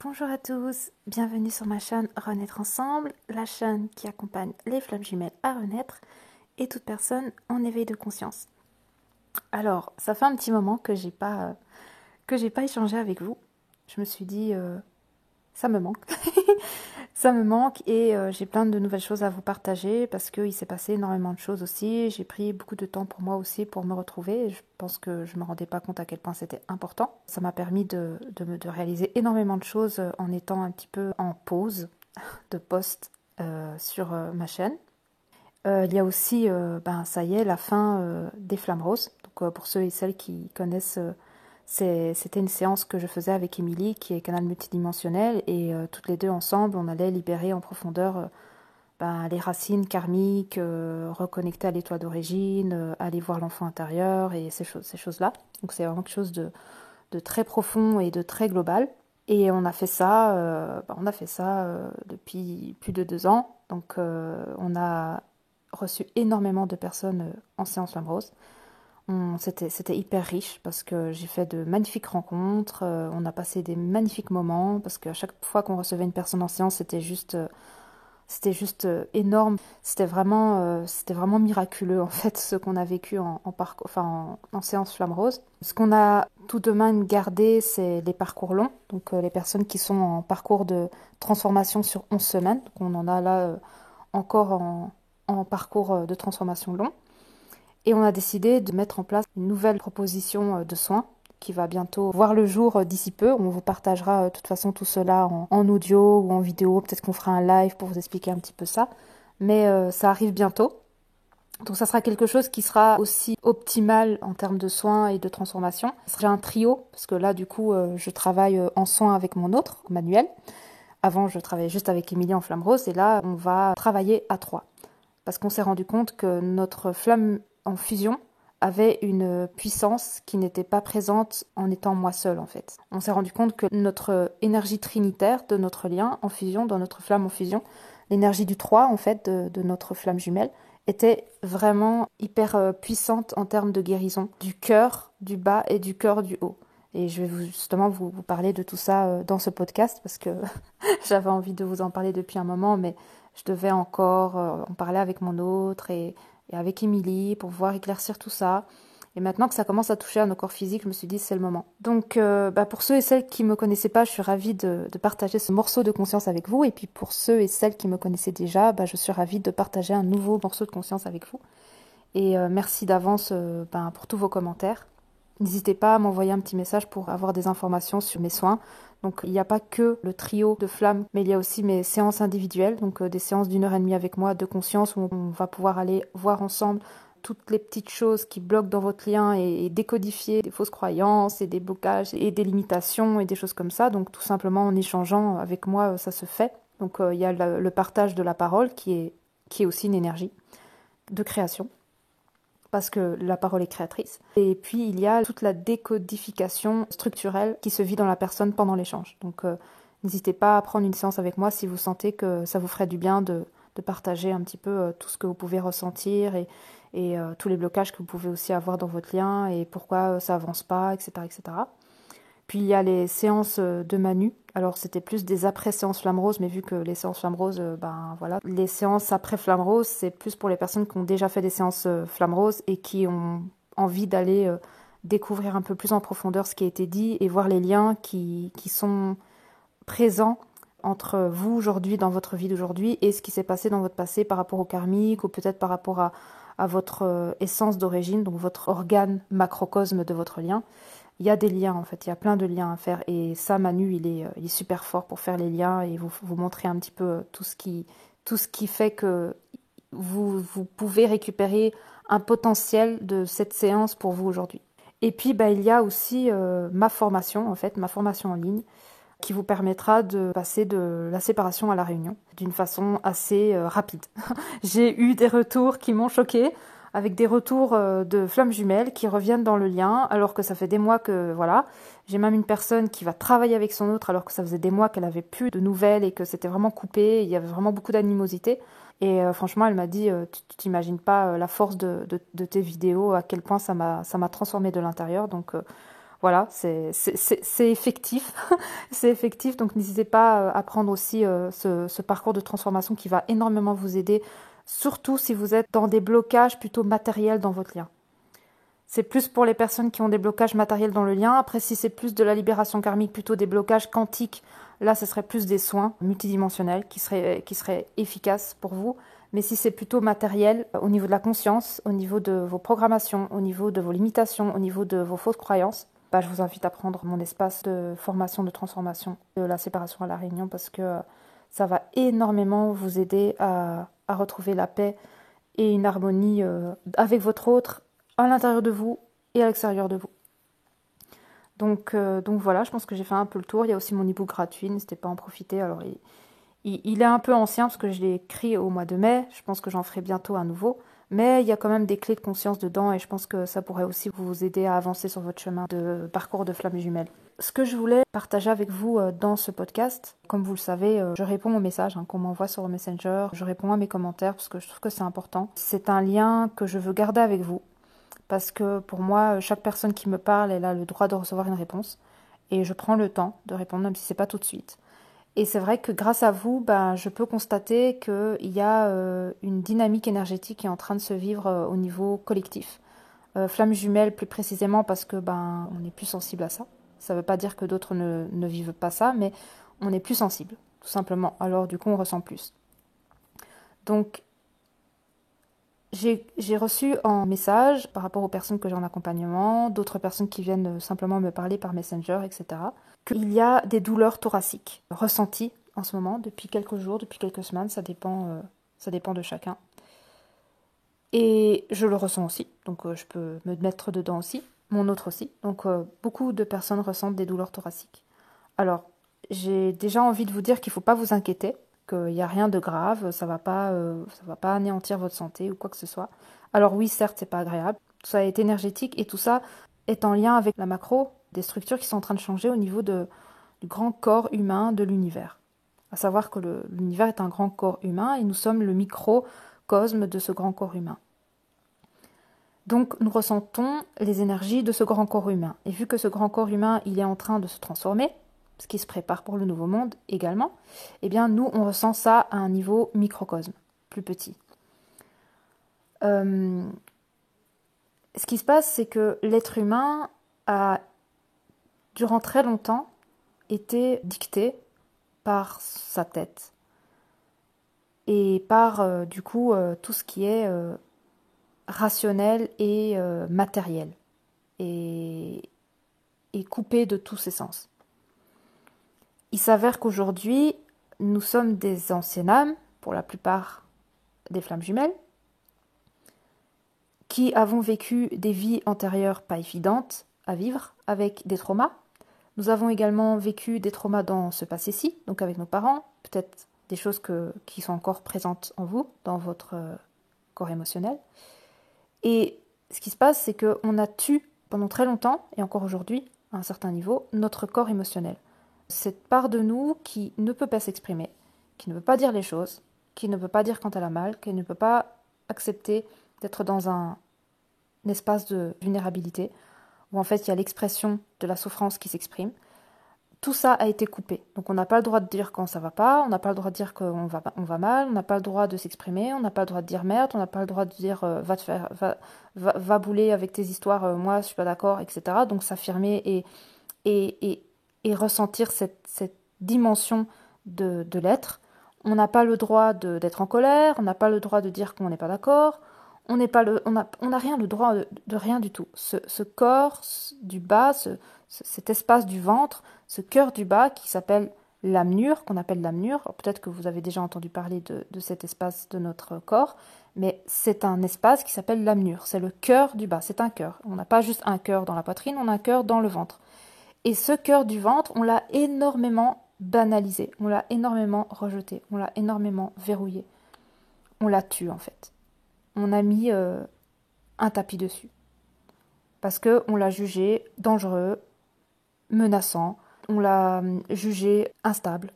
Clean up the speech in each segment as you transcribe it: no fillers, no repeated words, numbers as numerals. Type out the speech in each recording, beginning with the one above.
Bonjour à tous, bienvenue sur ma chaîne Renaître Ensemble, la chaîne qui accompagne les flammes jumelles à renaître et toute personne en éveil de conscience. Alors, ça fait un petit moment que j'ai pas échangé avec vous. Je me suis dit, ça me manque. Ça me manque et j'ai plein de nouvelles choses à vous partager parce qu'il s'est passé énormément de choses aussi. J'ai pris beaucoup de temps pour moi aussi pour me retrouver. Je pense que je ne me rendais pas compte à quel point c'était important. Ça m'a permis de réaliser énormément de choses en étant un petit peu en pause de post sur ma chaîne. Il y a aussi, ça y est, la fin des Flammes Roses. Donc, pour ceux et celles qui connaissent, c'était une séance que je faisais avec Émilie, qui est canal multidimensionnel, et toutes les deux ensemble, on allait libérer en profondeur les racines karmiques, reconnecter à l'étoile d'origine, aller voir l'enfant intérieur et ces choses-là. Donc, c'est vraiment quelque chose de très profond et de très global. Et on a fait ça, depuis plus de 2 ans. Donc, on a reçu énormément de personnes en séance Flamme Rose. C'était hyper riche parce que j'ai fait de magnifiques rencontres, on a passé des magnifiques moments parce qu'à chaque fois qu'on recevait une personne en séance, c'était juste énorme. C'était vraiment miraculeux en fait ce qu'on a vécu en séance Flamme Rose. Ce qu'on a tout de même gardé, c'est les parcours longs, donc les personnes qui sont en parcours de transformation sur 11 semaines. Donc on en a là encore en parcours de transformation long. Et on a décidé de mettre en place une nouvelle proposition de soins qui va bientôt voir le jour d'ici peu. On vous partagera de toute façon tout cela en audio ou en vidéo. Peut-être qu'on fera un live pour vous expliquer un petit peu ça. Mais ça arrive bientôt. Donc ça sera quelque chose qui sera aussi optimal en termes de soins et de transformation. Ce sera un trio, parce que là du coup je travaille en soins avec mon autre, Manuel. Avant je travaillais juste avec Émilie en Flamme Rose et là on va travailler à 3. Parce qu'on s'est rendu compte que notre flamme en fusion avait une puissance qui n'était pas présente en étant moi seule en fait. On s'est rendu compte que notre énergie trinitaire de notre lien en fusion, dans notre flamme en fusion, l'énergie du 3 en fait de notre flamme jumelle, était vraiment hyper puissante en termes de guérison du cœur du bas et du cœur du haut. Et je vais justement vous parler de tout ça dans ce podcast parce que j'avais envie de vous en parler depuis un moment, mais je devais encore en parler avec mon autre et avec Émilie pour pouvoir éclaircir tout ça. Et maintenant que ça commence à toucher à nos corps physiques, je me suis dit c'est le moment. Donc pour ceux et celles qui ne me connaissaient pas, je suis ravie de partager ce morceau de conscience avec vous. Et puis pour ceux et celles qui me connaissaient déjà, je suis ravie de partager un nouveau morceau de conscience avec vous. Et merci d'avance pour tous vos commentaires. N'hésitez pas à m'envoyer un petit message pour avoir des informations sur mes soins. Donc il n'y a pas que le trio de flammes, mais il y a aussi mes séances individuelles, donc des séances d'1 heure et demie avec moi de conscience où on va pouvoir aller voir ensemble toutes les petites choses qui bloquent dans votre lien et décodifier des fausses croyances et des blocages et des limitations et des choses comme ça. Donc tout simplement en échangeant avec moi, ça se fait. Donc il y a le partage de la parole qui est aussi une énergie de création, parce que la parole est créatrice. Et puis, il y a toute la décodification structurelle qui se vit dans la personne pendant l'échange. Donc, n'hésitez pas à prendre une séance avec moi si vous sentez que ça vous ferait du bien de partager un petit peu tout ce que vous pouvez ressentir et tous les blocages que vous pouvez aussi avoir dans votre lien et pourquoi ça avance pas, etc., etc. Puis il y a les séances de Manu. Alors c'était plus des après-séances Flamme Rose, mais vu que les séances Flamme Rose, voilà. Les séances après Flamme Rose, c'est plus pour les personnes qui ont déjà fait des séances Flamme Rose et qui ont envie d'aller découvrir un peu plus en profondeur ce qui a été dit et voir les liens qui sont présents entre vous aujourd'hui, dans votre vie d'aujourd'hui, et ce qui s'est passé dans votre passé par rapport au karmique ou peut-être par rapport à votre essence d'origine, donc votre organe macrocosme de votre lien. Il y a des liens en fait, il y a plein de liens à faire et ça Manu il est super fort pour faire les liens et vous montrer un petit peu tout ce qui fait que vous pouvez récupérer un potentiel de cette séance pour vous aujourd'hui. Et puis il y a aussi ma formation en fait, ma formation en ligne qui vous permettra de passer de la séparation à la réunion d'une façon assez rapide. J'ai eu des retours qui m'ont choquée, avec des retours de flammes jumelles qui reviennent dans le lien, alors que ça fait des mois que, voilà. J'ai même une personne qui va travailler avec son autre, alors que ça faisait des mois qu'elle avait plus de nouvelles et que c'était vraiment coupé, il y avait vraiment beaucoup d'animosité. Et franchement, elle m'a dit, tu t'imagines pas la force de tes vidéos, à quel point ça m'a transformée de l'intérieur. Donc Voilà, c'est effectif. C'est effectif, donc n'hésitez pas à prendre aussi ce parcours de transformation qui va énormément vous aider, surtout si vous êtes dans des blocages plutôt matériels dans votre lien. C'est plus pour les personnes qui ont des blocages matériels dans le lien. Après, si c'est plus de la libération karmique, plutôt des blocages quantiques, là, ce serait plus des soins multidimensionnels qui seraient efficaces pour vous. Mais si c'est plutôt matériel, au niveau de la conscience, au niveau de vos programmations, au niveau de vos limitations, au niveau de vos fausses croyances, bah, je vous invite à prendre mon espace de formation, de transformation de la séparation à la réunion parce que ça va énormément vous aider à retrouver la paix et une harmonie avec votre autre, à l'intérieur de vous et à l'extérieur de vous. Donc voilà, je pense que j'ai fait un peu le tour. Il y a aussi mon e-book gratuit, n'hésitez pas à en profiter. Alors, il est un peu ancien parce que je l'ai écrit au mois de mai. Je pense que j'en ferai bientôt un nouveau. Mais il y a quand même des clés de conscience dedans et je pense que ça pourrait aussi vous aider à avancer sur votre chemin de parcours de flamme jumelle. Ce que je voulais partager avec vous dans ce podcast, comme vous le savez, je réponds aux messages qu'on m'envoie sur Messenger, je réponds à mes commentaires parce que je trouve que c'est important. C'est un lien que je veux garder avec vous parce que pour moi, chaque personne qui me parle, elle a le droit de recevoir une réponse et je prends le temps de répondre même si c'est pas tout de suite. Et c'est vrai que grâce à vous, ben, je peux constater qu'il y a une dynamique énergétique qui est en train de se vivre au niveau collectif. Flamme jumelle plus précisément parce que ben, on est plus sensible à ça. Ça ne veut pas dire que d'autres ne vivent pas ça, mais on est plus sensible, tout simplement. Alors du coup, on ressent plus. Donc, j'ai reçu en message par rapport aux personnes que j'ai en accompagnement, d'autres personnes qui viennent simplement me parler par Messenger, etc., qu'il y a des douleurs thoraciques ressenties en ce moment depuis quelques jours, depuis quelques semaines, ça dépend de chacun. Et je le ressens aussi, donc je peux me mettre dedans aussi, mon autre aussi. Donc beaucoup de personnes ressentent des douleurs thoraciques. Alors, j'ai déjà envie de vous dire qu'il ne faut pas vous inquiéter, qu'il n'y a rien de grave, ça va pas anéantir votre santé ou quoi que ce soit. Alors oui, certes, c'est pas agréable, tout ça est énergétique et tout ça est en lien avec la macro, des structures qui sont en train de changer au niveau du grand corps humain de l'univers. À savoir que l'univers est un grand corps humain et nous sommes le microcosme de ce grand corps humain. Donc nous ressentons les énergies de ce grand corps humain. Et vu que ce grand corps humain, il est en train de se transformer, ce qui se prépare pour le nouveau monde également, eh bien nous, on ressent ça à un niveau microcosme, plus petit. Ce qui se passe, c'est que l'être humain a, durant très longtemps, été dicté par sa tête et par, du coup, tout ce qui est rationnel et matériel et coupé de tous ses sens. Il s'avère qu'aujourd'hui, nous sommes des anciennes âmes, pour la plupart des flammes jumelles, qui avons vécu des vies antérieures pas évidentes à vivre, avec des traumas. Nous avons également vécu des traumas dans ce passé-ci, donc avec nos parents, peut-être des choses qui sont encore présentes en vous, dans votre corps émotionnel. Et ce qui se passe, c'est qu'on a tué pendant très longtemps, et encore aujourd'hui, à un certain niveau, notre corps émotionnel. Cette part de nous qui ne peut pas s'exprimer, qui ne peut pas dire les choses, qui ne peut pas dire quand elle a mal, qui ne peut pas accepter d'être dans un espace de vulnérabilité, où en fait il y a l'expression de la souffrance qui s'exprime. Tout ça a été coupé. Donc on n'a pas le droit de dire quand ça va pas, on n'a pas le droit de dire qu'on va mal, on n'a pas le droit de s'exprimer, on n'a pas le droit de dire merde, on n'a pas le droit de dire va bouler avec tes histoires, moi je suis pas d'accord, etc. Donc s'affirmer et ressentir cette dimension de l'être. On n'a pas le droit d'être en colère, on n'a pas le droit de dire qu'on n'est pas d'accord, on n'a rien le droit de rien du tout. Ce corps du bas, cet espace du ventre, ce cœur du bas qui s'appelle l'âme-mûre, qu'on appelle l'âme-mûre, peut-être que vous avez déjà entendu parler de cet espace de notre corps, mais c'est un espace qui s'appelle l'âme-mûre, c'est le cœur du bas, c'est un cœur. On n'a pas juste un cœur dans la poitrine, on a un cœur dans le ventre. Et ce cœur du ventre, on l'a énormément banalisé, on l'a énormément rejeté, on l'a énormément verrouillé. On l'a tué en fait. On a mis un tapis dessus. Parce qu'on l'a jugé dangereux, menaçant, on l'a jugé instable,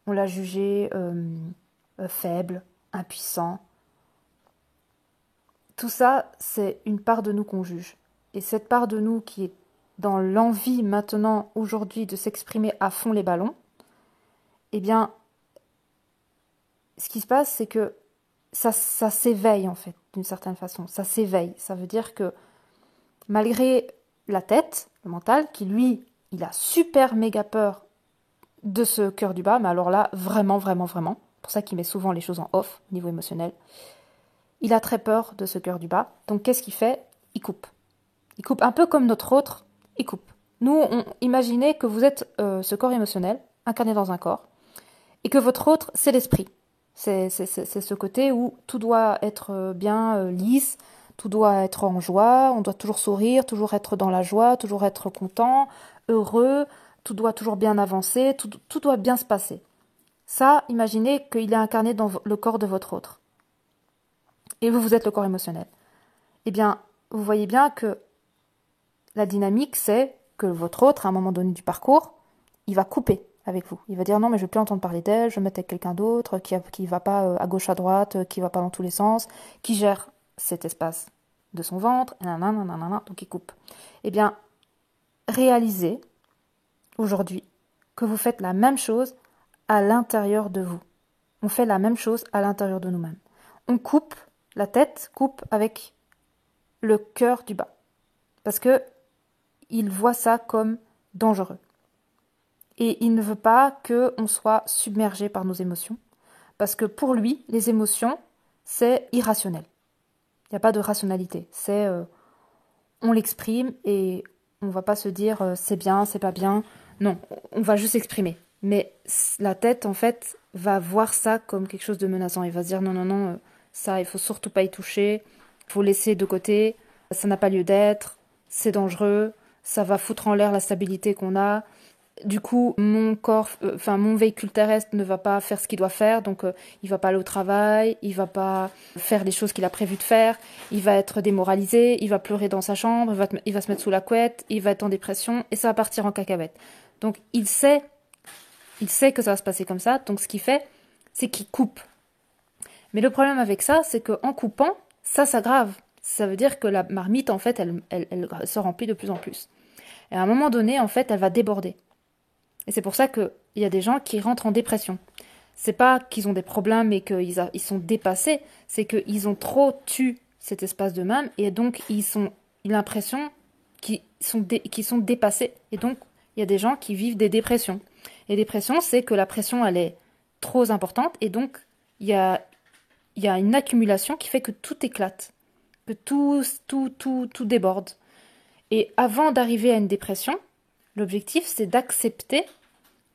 on l'a jugé faible, impuissant. Tout ça, c'est une part de nous qu'on juge. Et cette part de nous qui est dans l'envie maintenant, aujourd'hui, de s'exprimer à fond les ballons, eh bien, ce qui se passe, c'est que ça s'éveille, en fait, d'une certaine façon. Ça s'éveille. Ça veut dire que malgré la tête, le mental, qui lui, il a super méga peur de ce cœur du bas, mais alors là, vraiment, vraiment, vraiment, c'est pour ça qu'il met souvent les choses en off, au niveau émotionnel, il a très peur de ce cœur du bas. Donc qu'est-ce qu'il fait? Il coupe. Il coupe un peu comme notre autre, il coupe. Nous, imaginez que vous êtes ce corps émotionnel, incarné dans un corps, et que votre autre, c'est l'esprit. C'est ce côté où tout doit être bien lisse, tout doit être en joie, on doit toujours sourire, toujours être dans la joie, toujours être content, heureux, tout doit toujours bien avancer, tout doit bien se passer. Ça, imaginez qu'il est incarné dans le corps de votre autre. Et vous êtes le corps émotionnel. Eh bien, vous voyez bien que la dynamique, c'est que votre autre, à un moment donné du parcours, il va couper avec vous. Il va dire non, mais je ne veux plus entendre parler d'elle, je vais me mettre avec quelqu'un d'autre, qui ne va pas à gauche, à droite, qui ne va pas dans tous les sens, qui gère cet espace de son ventre, nanana, donc il coupe. Eh bien, réalisez aujourd'hui que vous faites la même chose à l'intérieur de vous. On fait la même chose à l'intérieur de nous-mêmes. On coupe, la tête coupe avec le cœur du bas. Parce que il voit ça comme dangereux. Et il ne veut pas qu'on soit submergé par nos émotions. Parce que pour lui, les émotions, c'est irrationnel. Il n'y a pas de rationalité. C'est on l'exprime et on ne va pas se dire c'est bien, c'est pas bien. Non, on va juste exprimer. Mais la tête, en fait, va voir ça comme quelque chose de menaçant. Il va se dire non, non, non, ça, il faut surtout pas y toucher. Il faut laisser de côté. Ça n'a pas lieu d'être. C'est dangereux. Ça va foutre en l'air la stabilité qu'on a. Du coup, mon corps, mon véhicule terrestre ne va pas faire ce qu'il doit faire, donc il va pas aller au travail, il va pas faire les choses qu'il a prévu de faire, il va être démoralisé, il va pleurer dans sa chambre, il va se mettre sous la couette, il va être en dépression et ça va partir en cacahuète. Donc il sait que ça va se passer comme ça, donc ce qu'il fait, c'est qu'il coupe. Mais le problème avec ça, c'est qu'en coupant, ça s'aggrave. Ça veut dire que la marmite, en fait, elle se remplit de plus en plus. Et à un moment donné, en fait, elle va déborder. Et c'est pour ça qu'il y a des gens qui rentrent en dépression. C'est pas qu'ils ont des problèmes et qu'ils sont dépassés, c'est qu'ils ont trop tué cet espace d'eux-mêmes et donc ils ont l'impression qu'ils sont dépassés. Et donc, il y a des gens qui vivent des dépressions. Les dépressions, c'est que la pression, elle est trop importante et donc il y a une accumulation qui fait que tout éclate, que tout déborde. Et avant d'arriver à une dépression, l'objectif, c'est d'accepter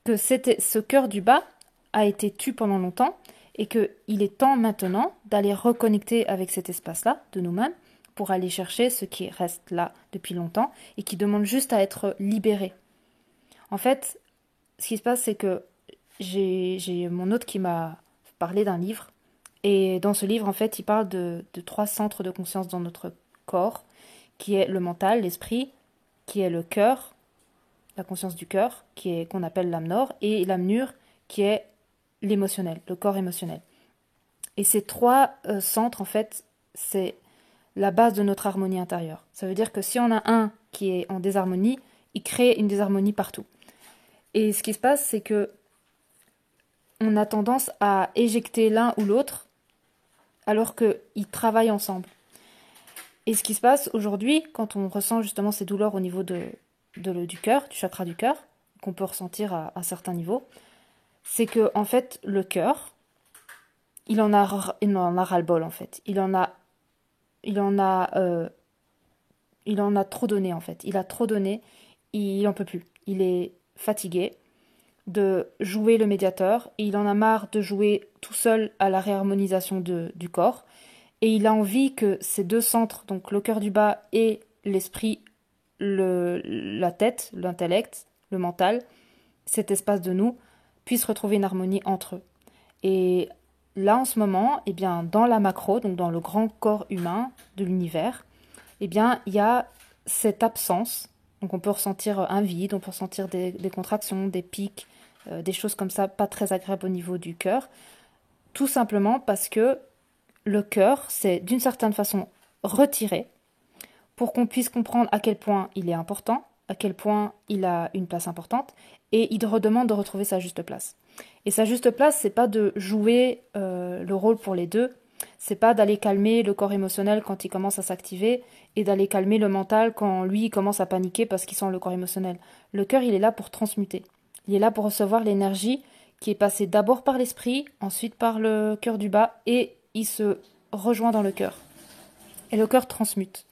que ce cœur du bas a été tué pendant longtemps et qu'il est temps maintenant d'aller reconnecter avec cet espace-là de nous-mêmes pour aller chercher ce qui reste là depuis longtemps et qui demande juste à être libéré. En fait, ce qui se passe, c'est que j'ai mon hôte qui m'a parlé d'un livre et dans ce livre, en fait, il parle de 3 centres de conscience dans notre corps, qui est le mental, l'esprit, qui est le cœur, la conscience du cœur, qu'on appelle l'âme nord, et l'âme mûre, qui est l'émotionnel, le corps émotionnel. Et ces 3 centres, en fait, c'est la base de notre harmonie intérieure. Ça veut dire que si on a un qui est en désharmonie, il crée une désharmonie partout. Et ce qui se passe, c'est que on a tendance à éjecter l'un ou l'autre, alors qu'ils travaillent ensemble. Et ce qui se passe aujourd'hui, quand on ressent justement ces douleurs au niveau du cœur, du chakra du cœur, qu'on peut ressentir à un certain niveau, c'est que en fait le cœur, il en a ras-le-bol en fait. Il en a trop donné en fait. Il a trop donné, il en peut plus. Il est fatigué de jouer le médiateur, et il en a marre de jouer tout seul à la réharmonisation du corps, et il a envie que ces 2 centres, donc le cœur du bas et l'esprit, la tête, l'intellect, le mental, cet espace de nous, puissent retrouver une harmonie entre eux. Et là, en ce moment, eh bien, dans la macro, donc dans le grand corps humain de l'univers, eh bien, il y a cette absence. Donc on peut ressentir un vide, on peut ressentir des contractions, des pics, des choses comme ça, pas très agréables au niveau du cœur. Tout simplement parce que le cœur, c'est d'une certaine façon retiré pour qu'on puisse comprendre à quel point il est important, à quel point il a une place importante, et il redemande de retrouver sa juste place. Et sa juste place, c'est pas de jouer le rôle pour les deux, c'est pas d'aller calmer le corps émotionnel quand il commence à s'activer, et d'aller calmer le mental quand lui il commence à paniquer parce qu'il sent le corps émotionnel. Le cœur, il est là pour transmuter. Il est là pour recevoir l'énergie qui est passée d'abord par l'esprit, ensuite par le cœur du bas, et il se rejoint dans le cœur. Et le cœur transmute.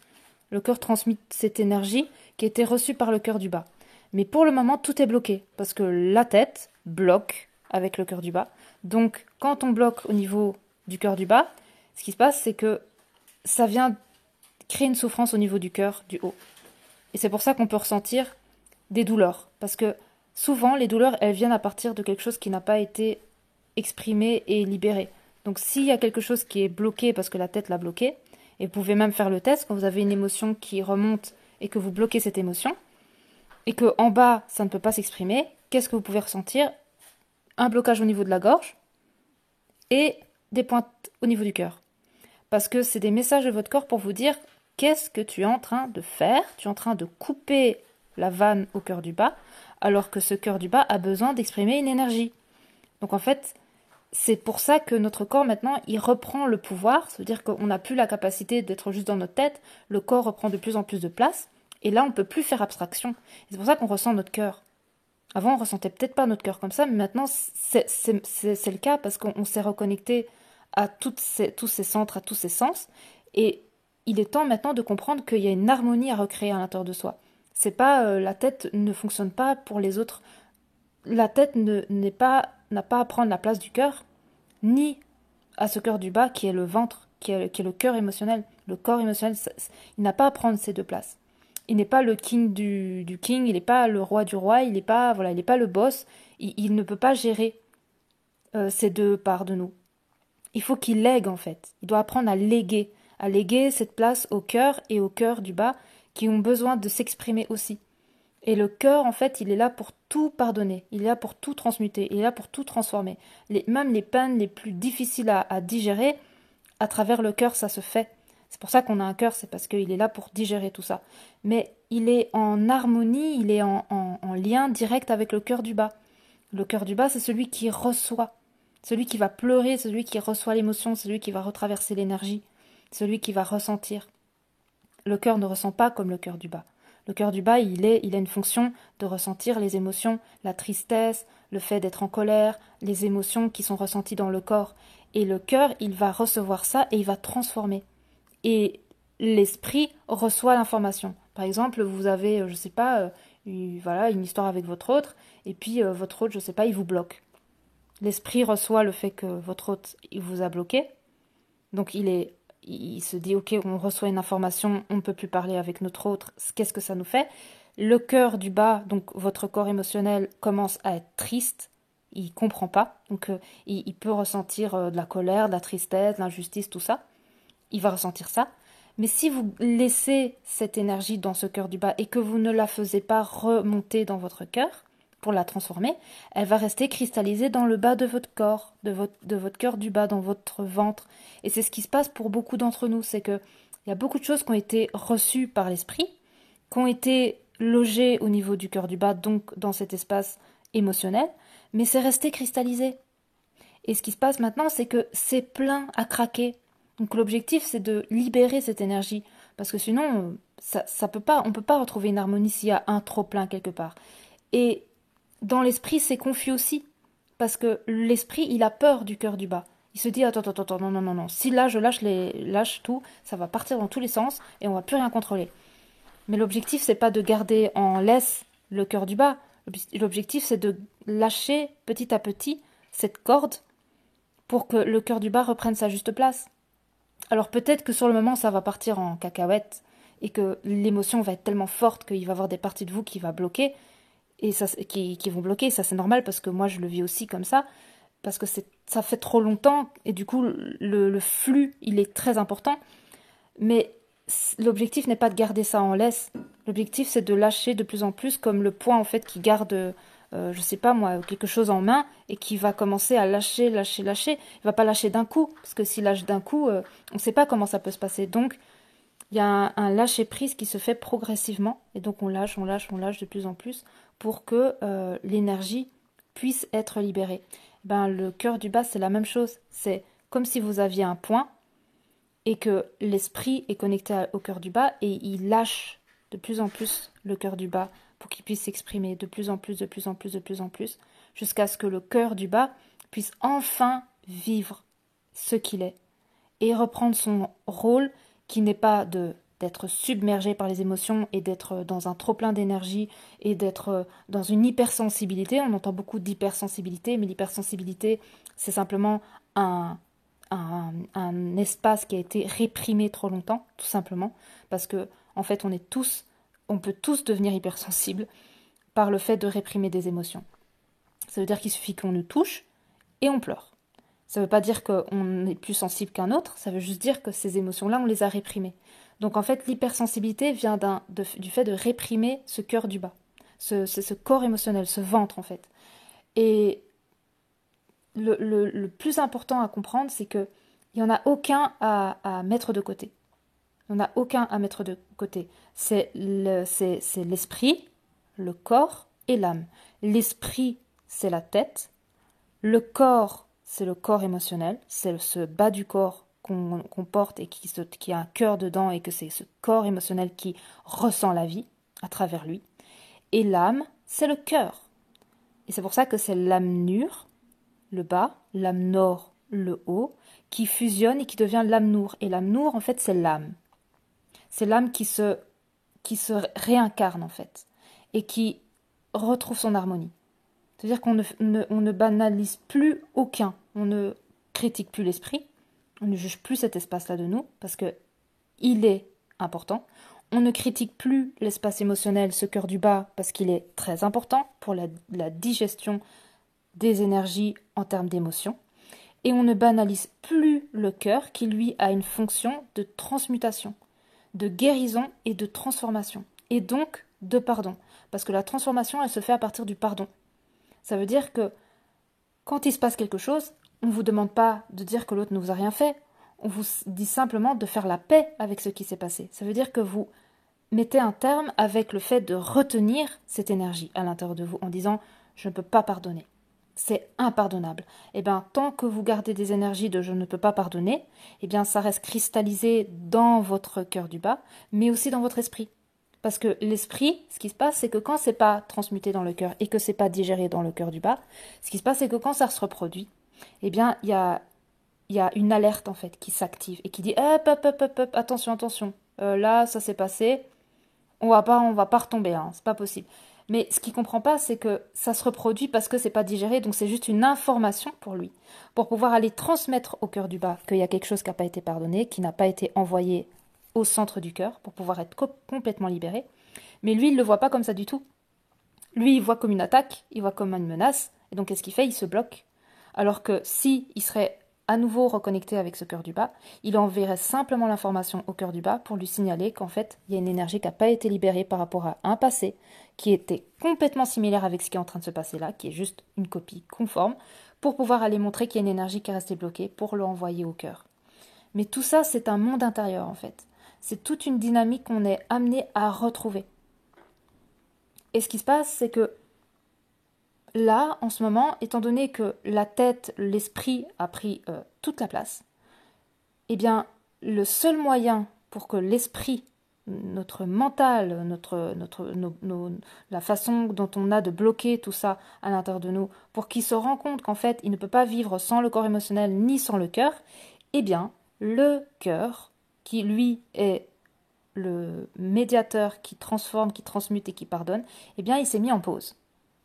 Le cœur transmute cette énergie qui était reçue par le cœur du bas. Mais pour le moment, tout est bloqué, parce que la tête bloque avec le cœur du bas. Donc, quand on bloque au niveau du cœur du bas, ce qui se passe, c'est que ça vient créer une souffrance au niveau du cœur du haut. Et c'est pour ça qu'on peut ressentir des douleurs. Parce que souvent, les douleurs, elles viennent à partir de quelque chose qui n'a pas été exprimé et libéré. Donc s'il y a quelque chose qui est bloqué parce que la tête l'a bloqué, et vous pouvez même faire le test quand vous avez une émotion qui remonte et que vous bloquez cette émotion, et que en bas, ça ne peut pas s'exprimer, qu'est-ce que vous pouvez ressentir? Un blocage au niveau de la gorge et des pointes au niveau du cœur. Parce que c'est des messages de votre corps pour vous dire qu'est-ce que tu es en train de faire. Tu es en train de couper la vanne au cœur du bas, alors que ce cœur du bas a besoin d'exprimer une énergie. Donc en fait, c'est pour ça que notre corps maintenant, il reprend le pouvoir, c'est-à-dire qu'on n'a plus la capacité d'être juste dans notre tête, le corps reprend de plus en plus de place, et là on ne peut plus faire abstraction. C'est pour ça qu'on ressent notre cœur. Avant on ressentait peut-être pas notre cœur comme ça, mais maintenant c'est le cas parce qu'on s'est reconnecté à tous ces centres, à tous ces sens, et il est temps maintenant de comprendre qu'il y a une harmonie à recréer à l'intérieur de soi. C'est pas la tête ne fonctionne pas pour les autres. La tête n'a pas à prendre la place du cœur, ni à ce cœur du bas qui est le ventre, qui est le cœur émotionnel. Le corps émotionnel, il n'a pas à prendre ces deux places. Il n'est pas le king du king, il n'est pas le roi du roi, il n'est pas, voilà, il n'est pas le boss. Il ne peut pas gérer ces deux parts de nous. Il faut qu'il lègue en fait. Il doit apprendre à léguer cette place au cœur et au cœur du bas qui ont besoin de s'exprimer aussi. Et le cœur, en fait, il est là pour tout pardonner, il est là pour tout transmuter, il est là pour tout transformer. Même les peines les plus difficiles à digérer, à travers le cœur, ça se fait. C'est pour ça qu'on a un cœur, c'est parce qu'il est là pour digérer tout ça. Mais il est en harmonie, il est en lien direct avec le cœur du bas. Le cœur du bas, c'est celui qui reçoit, celui qui va pleurer, celui qui reçoit l'émotion, celui qui va retraverser l'énergie, celui qui va ressentir. Le cœur ne ressent pas comme le cœur du bas. Le cœur du bas, il a une fonction de ressentir les émotions, la tristesse, le fait d'être en colère, les émotions qui sont ressenties dans le corps. Et le cœur, il va recevoir ça et il va transformer. Et l'esprit reçoit l'information. Par exemple, vous avez, je sais pas, voilà, une histoire avec votre autre, et puis votre autre, je sais pas, il vous bloque. L'esprit reçoit le fait que votre autre, il vous a bloqué. Donc il se dit, ok, on reçoit une information, on ne peut plus parler avec notre autre, qu'est-ce que ça nous fait? Le cœur du bas, donc votre corps émotionnel, commence à être triste, il comprend pas, donc il peut ressentir de la colère, de la tristesse, de l'injustice, tout ça. Il va ressentir ça. Mais si vous laissez cette énergie dans ce cœur du bas et que vous ne la faisiez pas remonter dans votre cœur, pour la transformer, elle va rester cristallisée dans le bas de votre corps, de votre cœur du bas, dans votre ventre. Et c'est ce qui se passe pour beaucoup d'entre nous, c'est que il y a beaucoup de choses qui ont été reçues par l'esprit, qui ont été logées au niveau du cœur du bas, donc dans cet espace émotionnel, mais c'est resté cristallisé. Et ce qui se passe maintenant, c'est que c'est plein à craquer. Donc l'objectif, c'est de libérer cette énergie, parce que sinon, ça peut pas, on peut pas retrouver une harmonie s'il y a un trop plein quelque part. Et dans l'esprit, c'est confus aussi. Parce que l'esprit, il a peur du cœur du bas. Il se dit, attends, non. Si là, je lâche tout, ça va partir dans tous les sens et on va plus rien contrôler. Mais l'objectif, c'est pas de garder en laisse le cœur du bas. L'objectif, c'est de lâcher petit à petit cette corde pour que le cœur du bas reprenne sa juste place. Alors peut-être que sur le moment, ça va partir en cacahuète et que l'émotion va être tellement forte qu'il va y avoir des parties de vous qui va bloquer, et ça, qui vont bloquer, ça c'est normal parce que moi je le vis aussi comme ça, parce que ça fait trop longtemps, et du coup le flux il est très important, mais l'objectif n'est pas de garder ça en laisse, l'objectif c'est de lâcher de plus en plus, comme le poing en fait qui garde, je sais pas moi, quelque chose en main, et qui va commencer à lâcher, il va pas lâcher d'un coup, parce que s'il lâche d'un coup, on sait pas comment ça peut se passer, donc Il y a un lâcher-prise qui se fait progressivement, et donc on lâche, on lâche, on lâche de plus en plus pour que l'énergie puisse être libérée. Ben, le cœur du bas, c'est la même chose. C'est comme si vous aviez un point et que l'esprit est connecté au cœur du bas et il lâche de plus en plus le cœur du bas pour qu'il puisse s'exprimer de plus en plus, de plus en plus, de plus en plus, jusqu'à ce que le cœur du bas puisse enfin vivre ce qu'il est et reprendre son rôle qui n'est pas d'être submergé par les émotions et d'être dans un trop-plein d'énergie et d'être dans une hypersensibilité. On entend beaucoup d'hypersensibilité, mais l'hypersensibilité, c'est simplement un espace qui a été réprimé trop longtemps, tout simplement, parce que en fait, on peut tous devenir hypersensibles par le fait de réprimer des émotions. Ça veut dire qu'il suffit qu'on nous touche et on pleure. Ça ne veut pas dire qu'on est plus sensible qu'un autre, ça veut juste dire que ces émotions-là, on les a réprimées. Donc en fait, l'hypersensibilité vient du fait de réprimer ce cœur du bas, ce corps émotionnel, ce ventre en fait. Et le plus important à comprendre, c'est qu'il n'y en a aucun à mettre de côté. Il n'y en a aucun à mettre de côté. C'est l'esprit, le corps et l'âme. L'esprit, c'est la tête. Le corps, c'est le corps émotionnel. C'est ce bas du corps qu'on porte et qui a un cœur dedans et que c'est ce corps émotionnel qui ressent la vie à travers lui. Et l'âme, c'est le cœur. Et c'est pour ça que c'est l'âme nur, le bas, l'âme nord, le haut, qui fusionne et qui devient l'âme nour. Et l'âme nour, en fait, c'est l'âme. C'est l'âme qui se réincarne, en fait, et qui retrouve son harmonie. C'est-à-dire qu'on ne banalise plus aucun, on ne critique plus l'esprit, on ne juge plus cet espace-là de nous, parce que il est important. On ne critique plus l'espace émotionnel, ce cœur du bas, parce qu'il est très important pour la digestion des énergies en termes d'émotions. Et on ne banalise plus le cœur qui, lui, a une fonction de transmutation, de guérison et de transformation. Et donc de pardon. Parce que la transformation, elle se fait à partir du pardon. Ça veut dire que quand il se passe quelque chose, on ne vous demande pas de dire que l'autre ne vous a rien fait. On vous dit simplement de faire la paix avec ce qui s'est passé. Ça veut dire que vous mettez un terme avec le fait de retenir cette énergie à l'intérieur de vous en disant « je ne peux pas pardonner ». C'est impardonnable. Eh bien, tant que vous gardez des énergies de « je ne peux pas pardonner », eh bien, ça reste cristallisé dans votre cœur du bas, mais aussi dans votre esprit. Parce que l'esprit, ce qui se passe, c'est que quand c'est pas transmuté dans le cœur et que c'est pas digéré dans le cœur du bas, ce qui se passe, c'est que quand ça se reproduit, eh bien, il y a une alerte, en fait, qui s'active et qui dit hop, hop, hop, hop, hop, attention, attention, là, ça s'est passé, on va pas retomber, hein, c'est pas possible. Mais ce qu'il comprend pas, c'est que ça se reproduit parce que c'est pas digéré, donc c'est juste une information pour lui, pour pouvoir aller transmettre au cœur du bas qu'il y a quelque chose qui n'a pas été pardonné, qui n'a pas été envoyé au centre du cœur, pour pouvoir être complètement libéré. Mais lui, il ne le voit pas comme ça du tout. Lui, il voit comme une attaque, il voit comme une menace, et donc qu'est-ce qu'il fait? Il se bloque. Alors que si il serait à nouveau reconnecté avec ce cœur du bas, il enverrait simplement l'information au cœur du bas pour lui signaler qu'en fait, il y a une énergie qui n'a pas été libérée par rapport à un passé qui était complètement similaire avec ce qui est en train de se passer là, qui est juste une copie conforme, pour pouvoir aller montrer qu'il y a une énergie qui est restée bloquée pour l'envoyer au cœur. Mais tout ça, c'est un monde intérieur en fait. C'est toute une dynamique qu'on est amené à retrouver. Et ce qui se passe, c'est que là, en ce moment, étant donné que la tête, l'esprit a pris toute la place, eh bien, le seul moyen pour que l'esprit, notre mental, la façon dont on a de bloquer tout ça à l'intérieur de nous, pour qu'il se rende compte qu'en fait, il ne peut pas vivre sans le corps émotionnel ni sans le cœur, eh bien, le cœur, qui lui est le médiateur qui transforme, qui transmute et qui pardonne, eh bien, il s'est mis en pause.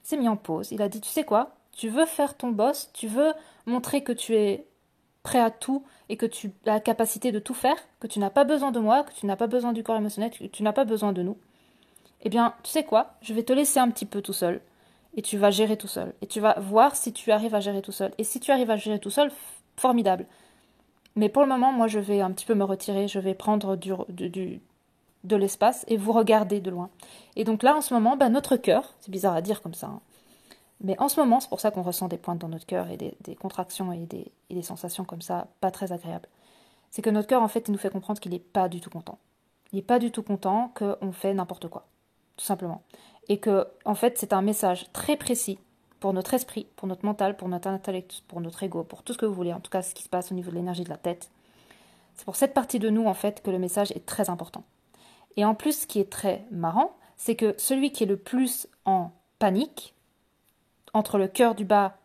Il s'est mis en pause. Il a dit, tu sais quoi, tu veux faire ton boss, tu veux montrer que tu es prêt à tout et que tu as la capacité de tout faire, que tu n'as pas besoin de moi, que tu n'as pas besoin du corps émotionnel, que tu n'as pas besoin de nous. Eh bien, tu sais quoi, je vais te laisser un petit peu tout seul et tu vas gérer tout seul. Et tu vas voir si tu arrives à gérer tout seul. Et si tu arrives à gérer tout seul, formidable. Mais pour le moment, moi, je vais un petit peu me retirer, je vais prendre de l'espace et vous regarder de loin. Et donc là, en ce moment, notre cœur, c'est bizarre à dire comme ça, hein, mais en ce moment, c'est pour ça qu'on ressent des pointes dans notre cœur et des contractions et des sensations comme ça, pas très agréables. C'est que notre cœur, en fait, il nous fait comprendre qu'il n'est pas du tout content. Il n'est pas du tout content qu'on fait n'importe quoi, tout simplement. Et que, en fait, c'est un message très précis pour notre esprit, pour notre mental, pour notre intellect, pour notre ego, pour tout ce que vous voulez, en tout cas ce qui se passe au niveau de l'énergie de la tête. C'est pour cette partie de nous, en fait, que le message est très important. Et en plus, ce qui est très marrant, c'est que celui qui est le plus en panique, entre le cœur du bas,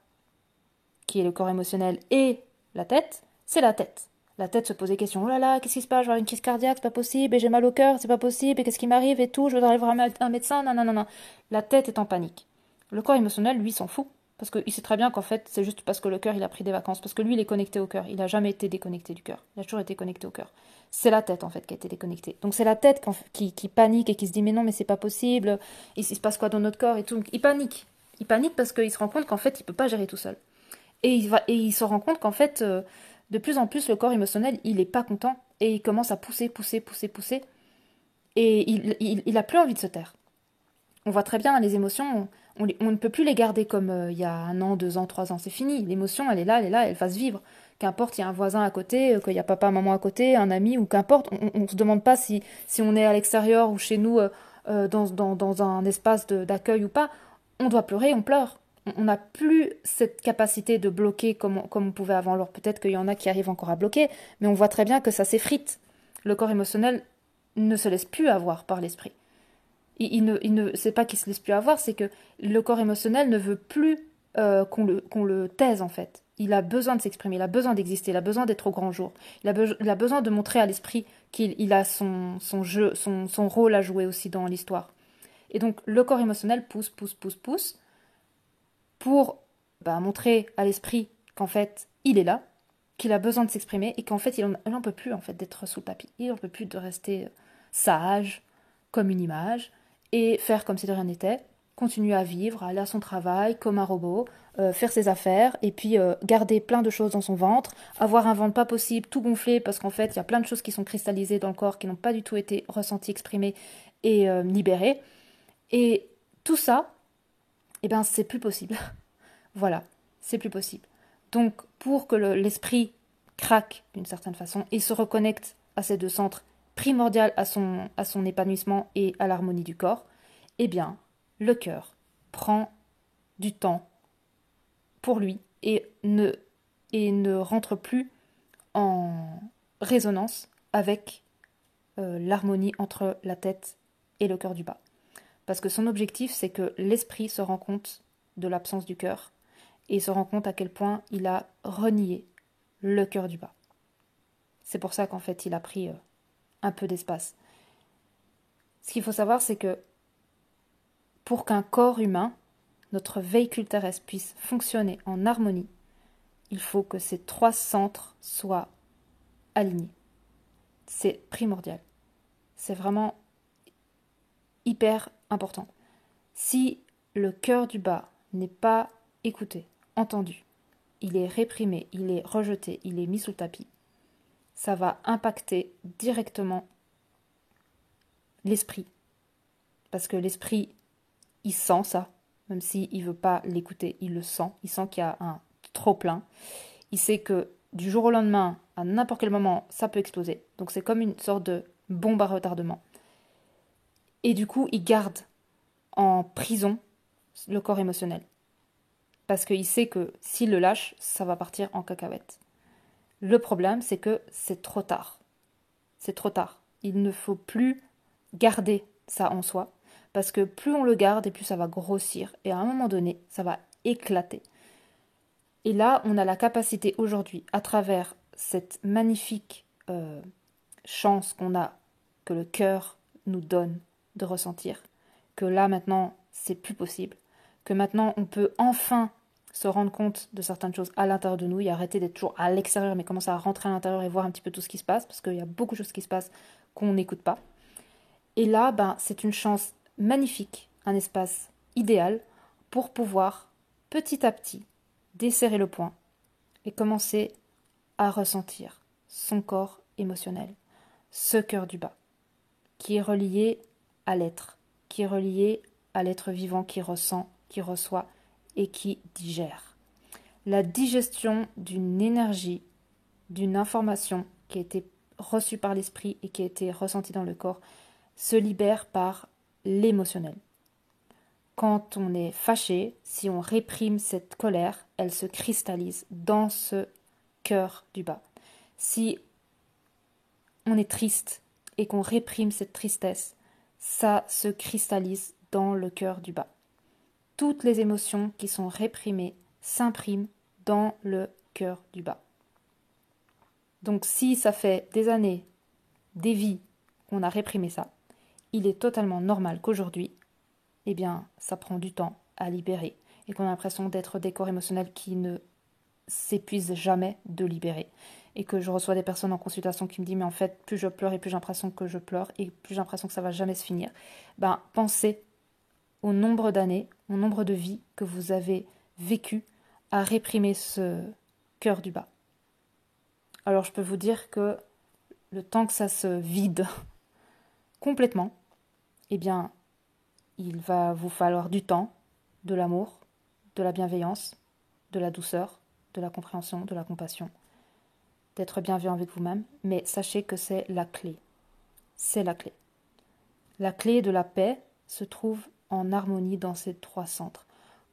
qui est le corps émotionnel, et la tête, c'est la tête. La tête se pose des questions. Oh là là, qu'est-ce qui se passe? Je vais avoir une crise cardiaque, c'est pas possible. Et j'ai mal au cœur, c'est pas possible. Et qu'est-ce qui m'arrive et tout? Je voudrais aller voir un médecin. Non, non, non, non. La tête est en panique. Le corps émotionnel, lui, s'en fout. Parce qu'il sait très bien qu'en fait, c'est juste parce que le cœur, il a pris des vacances. Parce que lui, il est connecté au cœur. Il n'a jamais été déconnecté du cœur. Il a toujours été connecté au cœur. C'est la tête, en fait, qui a été déconnectée. Donc c'est la tête qui panique et qui se dit, mais non, mais c'est pas possible. Il se passe quoi dans notre corps et tout. Donc, il panique. Il panique parce qu'il se rend compte qu'en fait, il peut pas gérer tout seul. Et il se rend compte qu'en fait, de plus en plus, le corps émotionnel, il n'est pas content. Et il commence à pousser, pousser, pousser, pousser. Et il a plus envie de se taire. On voit très bien les émotions, on ne peut plus les garder comme il y a 1 an, 2 ans, 3 ans. C'est fini. L'émotion, elle est là, elle va se vivre. Qu'importe, il y a un voisin à côté, qu'il y a papa, maman à côté, un ami, ou qu'importe. On ne se demande pas si on est à l'extérieur ou chez nous, dans un espace d'accueil ou pas. On doit pleurer, on pleure. On n'a plus cette capacité de bloquer comme on pouvait avant. Alors peut-être qu'il y en a qui arrivent encore à bloquer, mais on voit très bien que ça s'effrite. Le corps émotionnel ne se laisse plus avoir par l'esprit. C'est pas qu'il se laisse plus avoir, c'est que le corps émotionnel ne veut plus qu'on le taise en fait. Il a besoin de s'exprimer, il a besoin d'exister, il a besoin d'être au grand jour. Il a besoin de montrer à l'esprit qu'il a son jeu, son rôle à jouer aussi dans l'histoire. Et donc le corps émotionnel pousse, pousse, pousse, pousse pour montrer à l'esprit qu'en fait il est là, qu'il a besoin de s'exprimer et qu'en fait il en peut plus en fait d'être sous le tapis. Il en peut plus de rester sage comme une image et faire comme si de rien n'était, continuer à vivre, aller à son travail comme un robot, faire ses affaires et puis garder plein de choses dans son ventre, avoir un ventre pas possible, tout gonflé parce qu'en fait il y a plein de choses qui sont cristallisées dans le corps qui n'ont pas du tout été ressenties, exprimées et libérées. Et tout ça, eh ben c'est plus possible. Voilà, c'est plus possible. Donc pour que l'esprit craque d'une certaine façon et se reconnecte à ces 2 centres primordial à son épanouissement et à l'harmonie du corps, eh bien, le cœur prend du temps pour lui et ne rentre plus en résonance avec l'harmonie entre la tête et le cœur du bas. Parce que son objectif, c'est que l'esprit se rend compte de l'absence du cœur et se rend compte à quel point il a renié le cœur du bas. C'est pour ça qu'en fait, il a pris un peu d'espace. Ce qu'il faut savoir, c'est que pour qu'un corps humain, notre véhicule terrestre, puisse fonctionner en harmonie, il faut que ces 3 centres soient alignés. C'est primordial. C'est vraiment hyper important. Si le cœur du bas n'est pas écouté, entendu, il est réprimé, il est rejeté, il est mis sous le tapis, ça va impacter directement l'esprit. Parce que l'esprit, il sent ça, même s'il ne veut pas l'écouter, il le sent. Il sent qu'il y a un trop-plein. Il sait que du jour au lendemain, à n'importe quel moment, ça peut exploser. Donc c'est comme une sorte de bombe à retardement. Et du coup, il garde en prison le corps émotionnel. Parce qu'il sait que s'il le lâche, ça va partir en cacahuète. Le problème, c'est que c'est trop tard. C'est trop tard. Il ne faut plus garder ça en soi. Parce que plus on le garde et plus ça va grossir. Et à un moment donné, ça va éclater. Et là, on a la capacité aujourd'hui, à travers cette magnifique chance qu'on a, que le cœur nous donne de ressentir, que là maintenant, c'est plus possible, que maintenant on peut enfin se rendre compte de certaines choses à l'intérieur de nous et arrêter d'être toujours à l'extérieur, mais commencer à rentrer à l'intérieur et voir un petit peu tout ce qui se passe, parce qu'il y a beaucoup de choses qui se passent qu'on n'écoute pas. Et là, c'est une chance magnifique, un espace idéal pour pouvoir petit à petit desserrer le poing et commencer à ressentir son corps émotionnel, ce cœur du bas, qui est relié à l'être, qui est relié à l'être vivant qui ressent, qui reçoit et qui digère. La digestion d'une énergie, d'une information qui a été reçu par l'esprit et qui a été ressenti dans le corps se libère par l'émotionnel. Quand on est fâché, si on réprime cette colère, elle se cristallise dans ce cœur du bas. Si on est triste et qu'on réprime cette tristesse, ça se cristallise dans le cœur du bas. Toutes les émotions qui sont réprimées s'impriment dans le cœur du bas. Donc si ça fait des années, des vies qu'on a réprimé ça, il est totalement normal qu'aujourd'hui, eh bien, ça prend du temps à libérer et qu'on a l'impression d'être des corps émotionnels qui ne s'épuisent jamais de libérer. Et que je reçois des personnes en consultation qui me disent mais en fait, plus je pleure et plus j'ai l'impression que je pleure et plus j'ai l'impression que ça va jamais se finir. Ben, pensez au nombre d'années, au nombre de vies que vous avez vécues à réprimer ce cœur du bas. Alors je peux vous dire que le temps que ça se vide complètement, eh bien, il va vous falloir du temps, de l'amour, de la bienveillance, de la douceur, de la compréhension, de la compassion, d'être bienveillant avec vous-même, mais sachez que c'est la clé. C'est la clé. La clé de la paix se trouve en harmonie dans ces trois centres.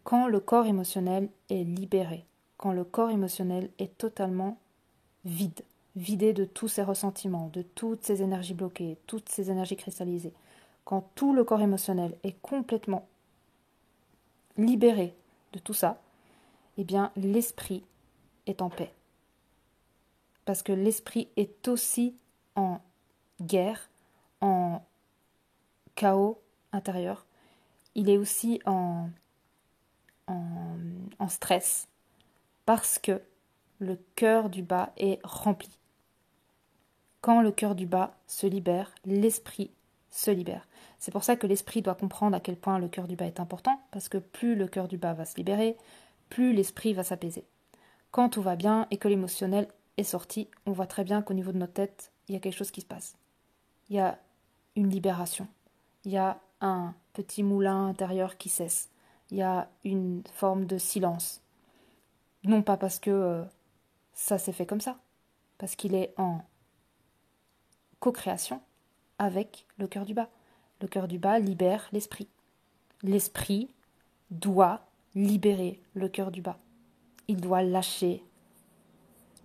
Quand le corps émotionnel est libéré, quand le corps émotionnel est totalement vide, vidé de tous ses ressentiments, de toutes ses énergies bloquées, toutes ses énergies cristallisées, quand tout le corps émotionnel est complètement libéré de tout ça, eh bien l'esprit est en paix. Parce que l'esprit est aussi en guerre, en chaos intérieur. Il est aussi en stress parce que le cœur du bas est rempli. Quand le cœur du bas se libère, l'esprit se libère. C'est pour ça que l'esprit doit comprendre à quel point le cœur du bas est important, parce que plus le cœur du bas va se libérer, plus l'esprit va s'apaiser. Quand tout va bien et que l'émotionnel est sorti, on voit très bien qu'au niveau de notre tête, il y a quelque chose qui se passe. Il y a une libération. Il y a un petit moulin intérieur qui cesse. Il y a une forme de silence. Non pas parce que ça s'est fait comme ça, parce qu'il est en co-création avec le cœur du bas. Le cœur du bas libère l'esprit. L'esprit doit libérer le cœur du bas. Il doit lâcher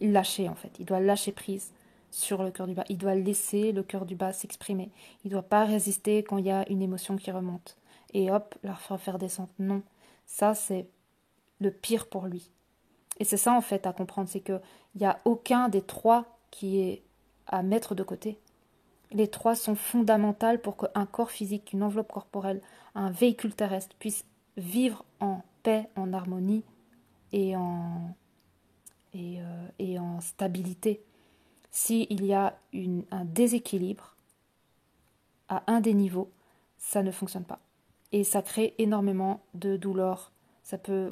en fait. Il doit lâcher prise sur le cœur du bas. Il doit laisser le cœur du bas s'exprimer. Il ne doit pas résister quand il y a une émotion qui remonte. Et hop, la faire descendre. Non. Ça, c'est le pire pour lui. Et c'est ça, en fait, à comprendre. C'est qu'il n'y a aucun des trois qui est à mettre de côté. Les trois sont fondamentales pour qu'un corps physique, une enveloppe corporelle, un véhicule terrestre puisse vivre en paix, en harmonie et en stabilité. S'il y a un déséquilibre à un des niveaux, ça ne fonctionne pas. Et ça crée énormément de douleurs.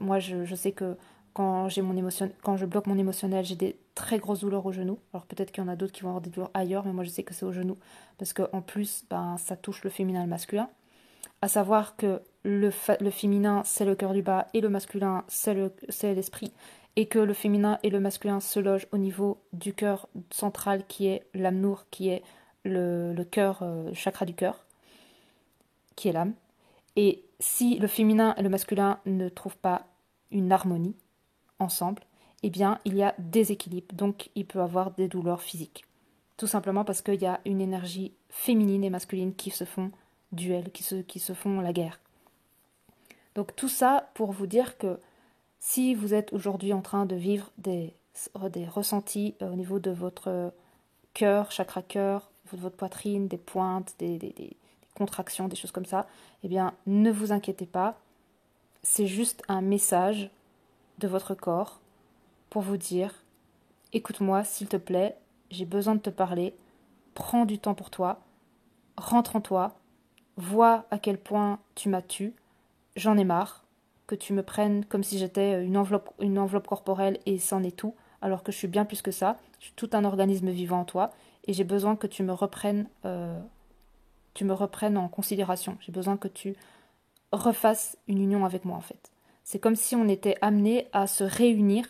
Moi, je sais que quand je bloque mon émotionnel, j'ai des très grosses douleurs au genou. Alors peut-être qu'il y en a d'autres qui vont avoir des douleurs ailleurs, mais moi je sais que c'est au genou. Parce qu'en plus, ça touche le féminin et le masculin. À savoir que le féminin, c'est le cœur du bas, et le masculin, c'est l'esprit. Et que le féminin et le masculin se logent au niveau du cœur central, qui est l'amnour, qui est le cœur, le chakra du cœur, qui est l'âme. Et si le féminin et le masculin ne trouvent pas une harmonie ensemble, eh bien, il y a déséquilibre. Donc, il peut avoir des douleurs physiques. Tout simplement parce qu'il y a une énergie féminine et masculine qui se font duel, qui se font la guerre. Donc, tout ça pour vous dire que si vous êtes aujourd'hui en train de vivre des ressentis au niveau de votre cœur, chakra cœur, de votre poitrine, des pointes, des contractions, des choses comme ça, eh bien, ne vous inquiétez pas. C'est juste un message de votre corps pour vous dire « Écoute-moi, s'il te plaît, j'ai besoin de te parler, prends du temps pour toi, rentre en toi, vois à quel point tu m'as tu, j'en ai marre, que tu me prennes comme si j'étais une enveloppe corporelle et c'en est tout, alors que je suis bien plus que ça, je suis tout un organisme vivant en toi, et j'ai besoin que tu me reprennes en considération, j'ai besoin que tu refasses une union avec moi en fait. C'est comme si on était amené à se réunir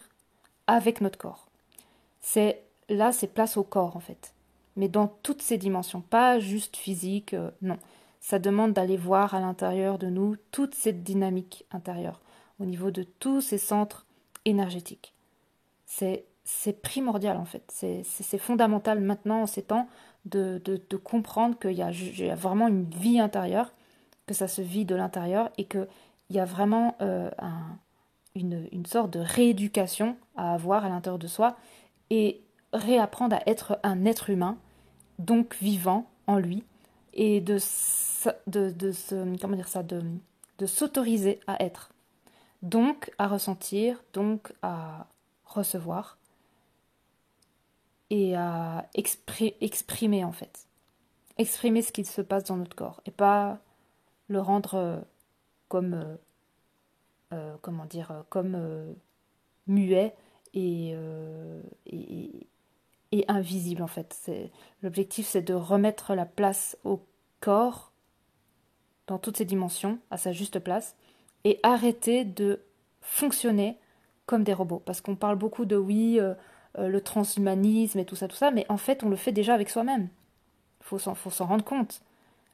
avec notre corps. C'est place au corps en fait. mais dans toutes ces dimensions, pas juste physique, non. Ça demande d'aller voir à l'intérieur de nous toute cette dynamique intérieure, au niveau de tous ces centres énergétiques. C'est primordial en fait, c'est fondamental maintenant en ces temps de comprendre qu'il y a vraiment une vie intérieure, que ça se vit de l'intérieur et qu'il y a vraiment une sorte de rééducation à avoir à l'intérieur de soi et réapprendre à être un être humain, donc vivant en lui, et comment dire ça, de s'autoriser à être, donc à ressentir, donc à recevoir et à exprimer en fait. Exprimer ce qui se passe dans notre corps et pas le rendre comme, comment dire, comme muet et, et invisible en fait. L'objectif c'est de remettre la place au corps dans toutes ses dimensions, à sa juste place, et arrêter de fonctionner comme des robots. Parce qu'on parle beaucoup de oui, le transhumanisme et tout ça, mais en fait on le fait déjà avec soi-même. Faut s'en rendre compte.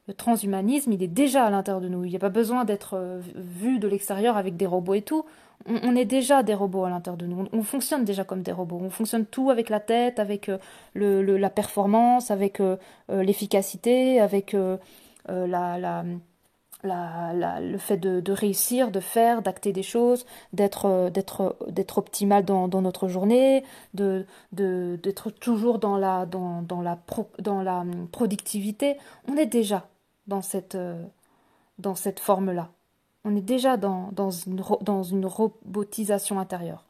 Le transhumanisme, il est déjà à l'intérieur de nous. Il n'y a pas besoin d'être vu de l'extérieur avec des robots et tout. On est déjà des robots à l'intérieur de nous. On fonctionne déjà comme des robots. On fonctionne tout avec la tête, avec la performance, avec l'efficacité, avec le fait de réussir, de faire, d'acter des choses, d'être optimal dans notre journée, d'être toujours dans la productivité. On est déjà dans cette forme-là. On est déjà dans une robotisation intérieure.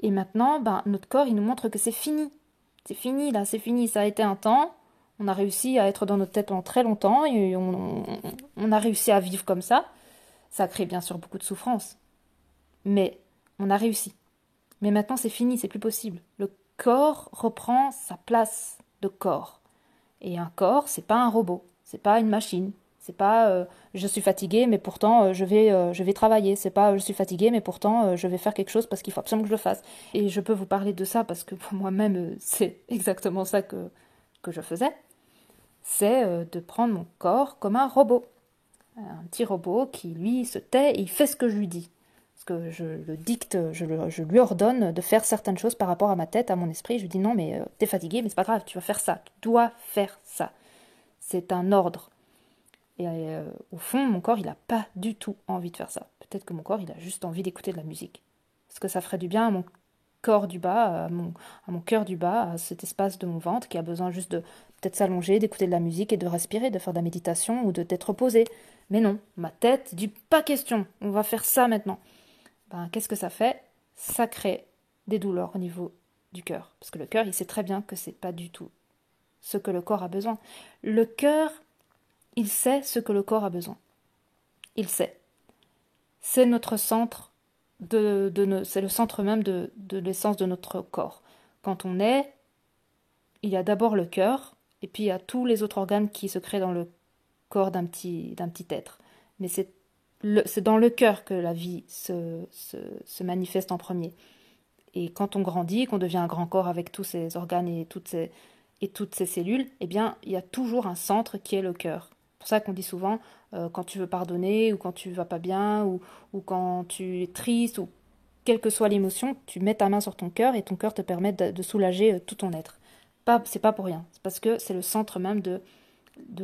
Et maintenant, ben, notre corps, il nous montre que c'est fini. C'est fini, là, c'est fini. Ça a été un temps. On a réussi à être dans notre tête pendant très longtemps et on a réussi à vivre comme ça. Ça a créé bien sûr beaucoup de souffrance. Mais on a réussi. Mais maintenant, c'est fini, c'est plus possible. Le corps reprend sa place de corps. Et un corps, c'est pas un robot, c'est pas une machine. C'est pas je suis fatigué, mais pourtant je vais travailler. C'est pas je suis fatigué, mais pourtant je vais faire quelque chose parce qu'il faut absolument que je le fasse. Et je peux vous parler de ça parce que pour moi-même, c'est exactement ça que je faisais. C'est de prendre mon corps comme un robot. Un petit robot qui, lui, se tait et il fait ce que je lui dis. Parce que je le dicte, je lui ordonne de faire certaines choses par rapport à ma tête, à mon esprit. Je lui dis non, mais t'es fatigué, mais c'est pas grave, tu vas faire ça. Tu dois faire ça. C'est un ordre. Et au fond, mon corps, il n'a pas du tout envie de faire ça. Peut-être que mon corps, il a juste envie d'écouter de la musique. Parce que ça ferait du bien à mon corps du bas, à mon cœur du bas, à cet espace de mon ventre qui a besoin juste de peut-être s'allonger, d'écouter de la musique et de respirer, de faire de la méditation ou d'être posé. Mais non, ma tête dit pas question, on va faire ça maintenant. Ben, qu'est-ce que ça fait? Ça crée des douleurs au niveau du cœur. Parce que le cœur, il sait très bien que c'est pas du tout ce que le corps a besoin. Le cœur, il sait ce que le corps a besoin. Il sait. C'est notre centre c'est le centre même de l'essence de notre corps. Quand on est, il y a d'abord le cœur, et puis il y a tous les autres organes qui se créent dans le corps d'un petit être. Mais c'est dans le cœur que la vie se manifeste en premier. Et quand on grandit, qu'on devient un grand corps avec tous ces organes et toutes ces cellules, eh bien, il y a toujours un centre qui est le cœur. C'est pour ça qu'on dit souvent, quand tu veux pardonner, ou quand tu vas pas bien, ou quand tu es triste, ou quelle que soit l'émotion, tu mets ta main sur ton cœur et ton cœur te permet de soulager tout ton être. C'est pas pour rien, c'est parce que c'est le centre même de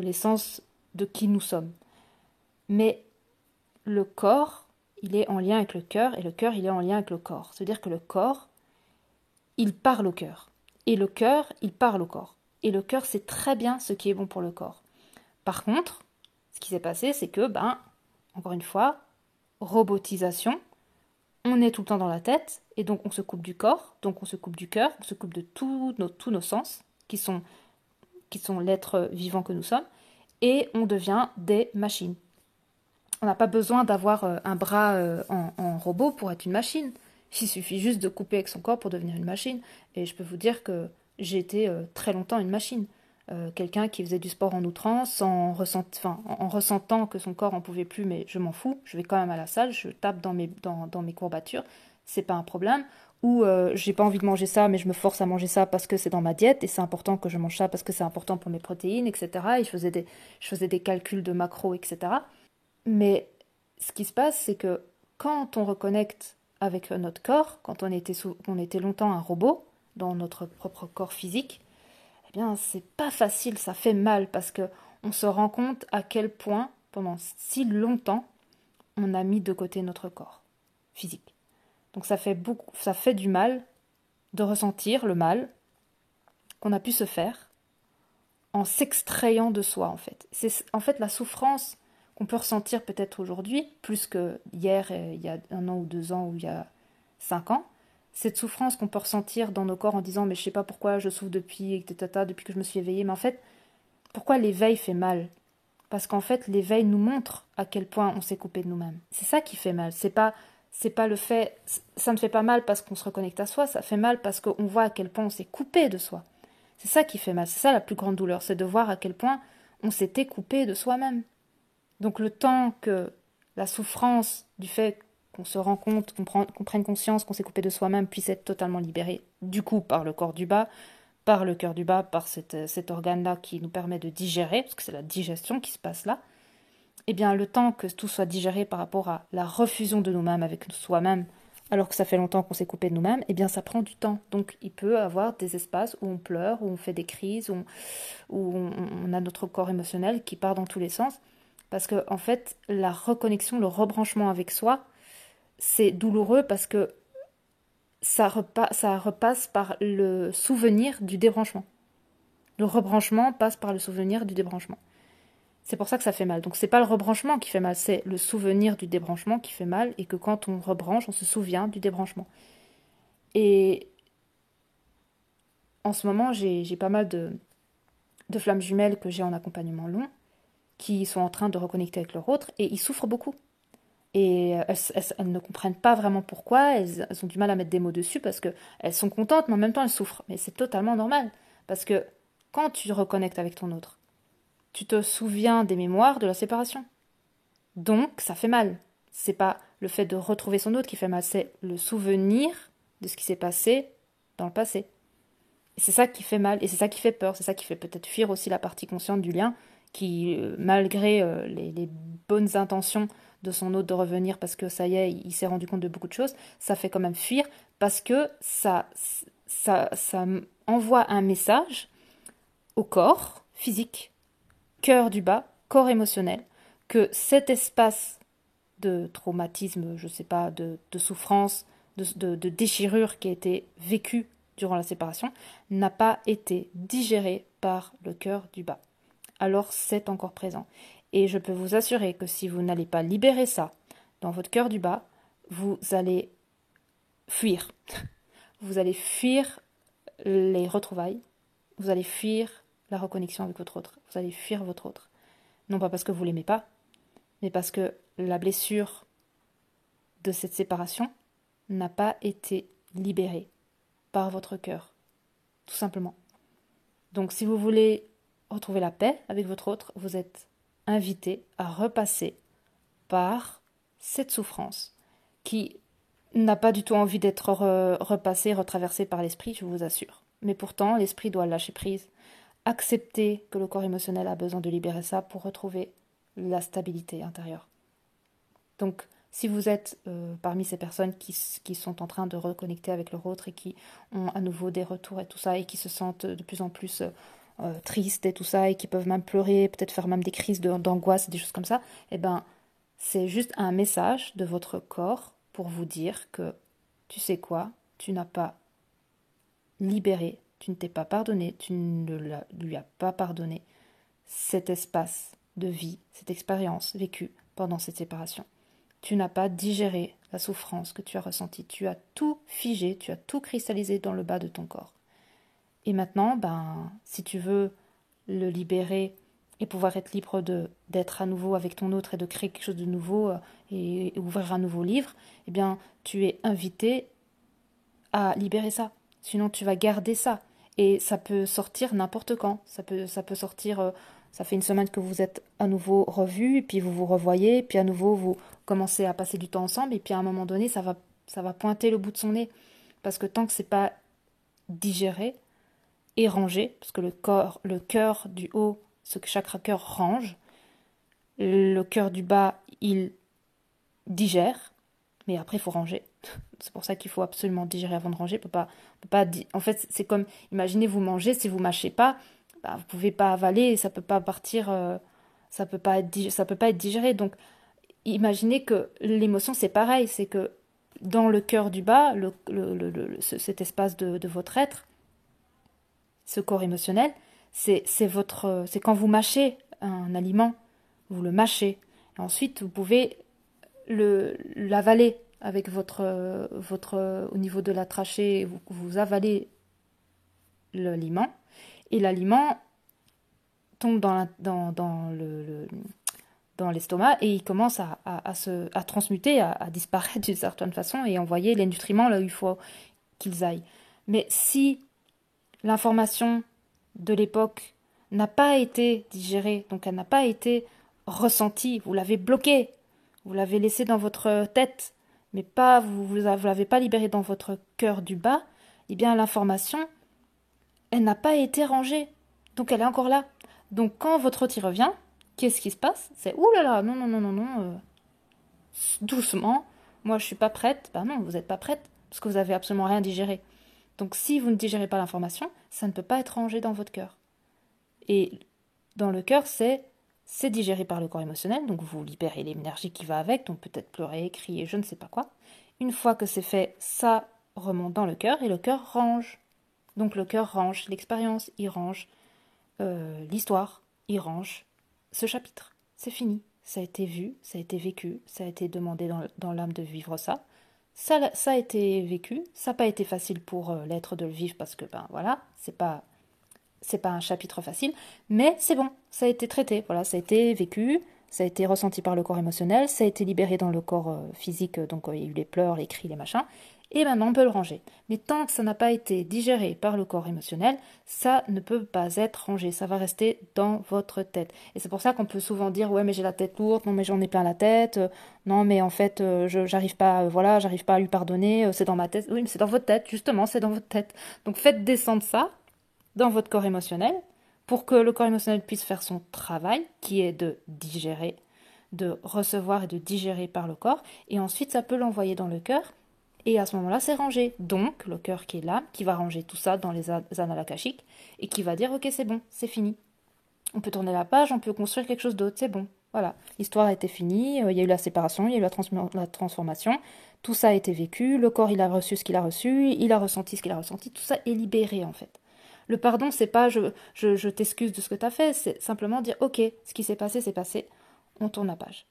l'essence de qui nous sommes. Mais le corps, il est en lien avec le cœur, et le cœur, il est en lien avec le corps. C'est-à-dire que le corps, il parle au cœur. Et le cœur, il parle au corps. Et le cœur sait très bien ce qui est bon pour le corps. Par contre, ce qui s'est passé, c'est que, encore une fois, robotisation, on est tout le temps dans la tête, et donc on se coupe du corps, donc on se coupe du cœur, on se coupe de tous nos sens, qui sont l'être vivant que nous sommes, et on devient des machines. On n'a pas besoin d'avoir un bras en robot pour être une machine. Il suffit juste de couper avec son corps pour devenir une machine. Et je peux vous dire que j'ai été très longtemps une machine. Quelqu'un qui faisait du sport en outrance, en ressentant que son corps en pouvait plus, mais je m'en fous, je vais quand même à la salle, je tape dans mes courbatures, c'est pas un problème. ou j'ai pas envie de manger ça, mais je me force à manger ça parce que c'est dans ma diète et c'est important que je mange ça parce que c'est important pour mes protéines, etc. Et je faisais des calculs de macros, etc. Mais ce qui se passe, c'est que quand on reconnecte avec notre corps, quand on était longtemps un robot dans notre propre corps physique, eh bien, c'est pas facile, ça fait mal parce que on se rend compte à quel point, pendant si longtemps, on a mis de côté notre corps physique. Donc ça fait du mal de ressentir le mal qu'on a pu se faire en s'extrayant de soi, en fait. C'est en fait la souffrance qu'on peut ressentir peut-être aujourd'hui, plus que hier, il y a 1 an ou 2 ans ou il y a 5 ans. Cette souffrance qu'on peut ressentir dans nos corps en disant mais je sais pas pourquoi je souffre depuis que je me suis éveillée, mais en fait, pourquoi l'éveil fait mal? Parce qu'en fait, l'éveil nous montre à quel point on s'est coupé de nous-mêmes. C'est ça qui fait mal. C'est pas le fait, ça ne fait pas mal parce qu'on se reconnecte à soi, ça fait mal parce qu'on voit à quel point on s'est coupé de soi. C'est ça qui fait mal, c'est ça la plus grande douleur, c'est de voir à quel point on s'était coupé de soi-même. Donc le temps que la souffrance du fait qu'on se rend compte, qu'on prenne conscience qu'on s'est coupé de soi-même puisse être totalement libérée, du coup par le corps du bas, par le cœur du bas, par cet organe-là qui nous permet de digérer, parce que c'est la digestion qui se passe là, eh bien le temps que tout soit digéré par rapport à la refusion de nous-mêmes avec soi-même, alors que ça fait longtemps qu'on s'est coupé de nous-mêmes, eh bien ça prend du temps. Donc il peut y avoir des espaces où on pleure, où on fait des crises, où on a notre corps émotionnel qui part dans tous les sens. Parce que en fait, la reconnexion, le rebranchement avec soi, c'est douloureux parce que ça repasse par le souvenir du débranchement. Le rebranchement passe par le souvenir du débranchement. C'est pour ça que ça fait mal. Donc c'est pas le rebranchement qui fait mal, c'est le souvenir du débranchement qui fait mal et que quand on rebranche, on se souvient du débranchement. Et en ce moment, j'ai pas mal de flammes jumelles que j'ai en accompagnement long qui sont en train de reconnecter avec leur autre et ils souffrent beaucoup. Et elles ne comprennent pas vraiment pourquoi, elles ont du mal à mettre des mots dessus parce qu'elles sont contentes, mais en même temps elles souffrent. Mais c'est totalement normal. Parce que quand tu reconnectes avec ton autre, tu te souviens des mémoires de la séparation. Donc ça fait mal. C'est pas le fait de retrouver son autre qui fait mal, c'est le souvenir de ce qui s'est passé dans le passé. Et c'est ça qui fait mal, et c'est ça qui fait peur, c'est ça qui fait peut-être fuir aussi la partie consciente du lien, qui, malgré les bonnes intentions de son hôte de revenir, parce que ça y est, il s'est rendu compte de beaucoup de choses, ça fait quand même fuir, parce que ça envoie un message au corps physique, cœur du bas, corps émotionnel, que cet espace de traumatisme, je sais pas, de souffrance, de déchirure qui a été vécu durant la séparation, n'a pas été digéré par le cœur du bas. Alors c'est encore présent. Et je peux vous assurer que si vous n'allez pas libérer ça dans votre cœur du bas, vous allez fuir. Vous allez fuir les retrouvailles, vous allez fuir la reconnexion avec votre autre, vous allez fuir votre autre. Non pas parce que vous l'aimez pas, mais parce que la blessure de cette séparation n'a pas été libérée par votre cœur, tout simplement. Donc si vous voulez retrouver la paix avec votre autre, vous êtes invité à repasser par cette souffrance qui n'a pas du tout envie d'être repassée, retraversée par l'esprit, je vous assure. Mais pourtant, l'esprit doit lâcher prise, accepter que le corps émotionnel a besoin de libérer ça pour retrouver la stabilité intérieure. Donc, si vous êtes parmi ces personnes qui sont en train de reconnecter avec leur autre et qui ont à nouveau des retours et tout ça, et qui se sentent de plus en plus tristes et tout ça, et qui peuvent même pleurer, peut-être faire même des crises d'angoisse, des choses comme ça, eh ben, c'est juste un message de votre corps pour vous dire que, tu sais quoi, tu n'as pas libéré, tu ne t'es pas pardonné, tu ne lui as pas pardonné cet espace de vie, cette expérience vécue pendant cette séparation. Tu n'as pas digéré la souffrance que tu as ressentie. Tu as tout figé, tu as tout cristallisé dans le bas de ton corps. Et maintenant, si tu veux le libérer et pouvoir être libre d'être à nouveau avec ton autre et de créer quelque chose de nouveau et ouvrir un nouveau livre, eh bien, tu es invité à libérer ça. Sinon, tu vas garder ça. Et ça peut sortir n'importe quand. Ça peut sortir... ça fait une semaine que vous êtes à nouveau revus, puis vous vous revoyez, puis à nouveau vous commencez à passer du temps ensemble, et puis à un moment donné, ça va pointer le bout de son nez. parce que tant que c'est pas digéré et rangé, parce que le cœur du haut, ce que chaque cœur range, le cœur du bas, il digère, mais après il faut ranger. C'est pour ça qu'il faut absolument digérer avant de ranger. En fait, c'est comme, imaginez vous mangez, si vous mâchez pas, bah, vous pouvez pas avaler, ça peut pas partir, ça peut pas être digéré. Donc, imaginez que l'émotion c'est pareil, c'est que dans le cœur du bas, cet espace de votre être, ce corps émotionnel, c'est quand vous mâchez un aliment, vous le mâchez. Et ensuite, vous pouvez l'avaler avec au niveau de la trachée, vous avalez l'aliment et l'aliment tombe dans l'estomac et il commence à transmuter, à disparaître d'une certaine façon et envoyer les nutriments là où il faut qu'ils aillent. Mais si l'information de l'époque n'a pas été digérée, donc elle n'a pas été ressentie, vous l'avez bloquée, vous l'avez laissée dans votre tête, mais pas vous l'avez pas libérée dans votre cœur du bas, eh bien l'information, elle n'a pas été rangée, donc elle est encore là. Donc quand votre hôte y revient, qu'est-ce qui se passe? C'est ouh là là, non non non non non, doucement, moi je suis pas prête. Ben non, vous n'êtes pas prête parce que vous avez absolument rien digéré. Donc si vous ne digérez pas l'information, ça ne peut pas être rangé dans votre cœur. Et dans le cœur, c'est digéré par le corps émotionnel, donc vous libérez l'énergie qui va avec, donc peut-être pleurer, crier, je ne sais pas quoi. Une fois que c'est fait, ça remonte dans le cœur et le cœur range. Donc le cœur range l'expérience, il range l'histoire, il range ce chapitre. C'est fini. Ça a été vu, ça a été vécu, ça a été demandé dans l'âme de vivre ça. Ça a été vécu, ça n'a pas été facile pour l'être de le vivre parce que, ben voilà, c'est pas un chapitre facile, mais c'est bon, ça a été traité, voilà, ça a été vécu, ça a été ressenti par le corps émotionnel, ça a été libéré dans le corps physique, donc il y a eu les pleurs, les cris, les machins, et maintenant on peut le ranger. Mais tant que ça n'a pas été digéré par le corps émotionnel, ça ne peut pas être rangé, ça va rester dans votre tête. Et c'est pour ça qu'on peut souvent dire, ouais mais j'ai la tête lourde, non mais j'en ai plein la tête, non mais en fait j'arrive pas, voilà, j'arrive pas à lui pardonner, c'est dans ma tête. Oui mais c'est dans votre tête, justement, c'est dans votre tête. Donc faites descendre ça dans votre corps émotionnel pour que le corps émotionnel puisse faire son travail, qui est de digérer, de recevoir et de digérer par le corps, et ensuite ça peut l'envoyer dans le cœur, et à ce moment-là c'est rangé. Donc le cœur qui est là, qui va ranger tout ça dans les annales akashiques, et qui va dire ok c'est bon, c'est fini. On peut tourner la page, on peut construire quelque chose d'autre, c'est bon. Voilà, l'histoire a été finie, il y a eu la séparation, il y a eu la transformation, tout ça a été vécu, le corps il a reçu ce qu'il a reçu, il a ressenti ce qu'il a ressenti, tout ça est libéré en fait. Le pardon, c'est pas je t'excuse de ce que tu as fait, c'est simplement dire ok, ce qui s'est passé, c'est passé, on tourne la page.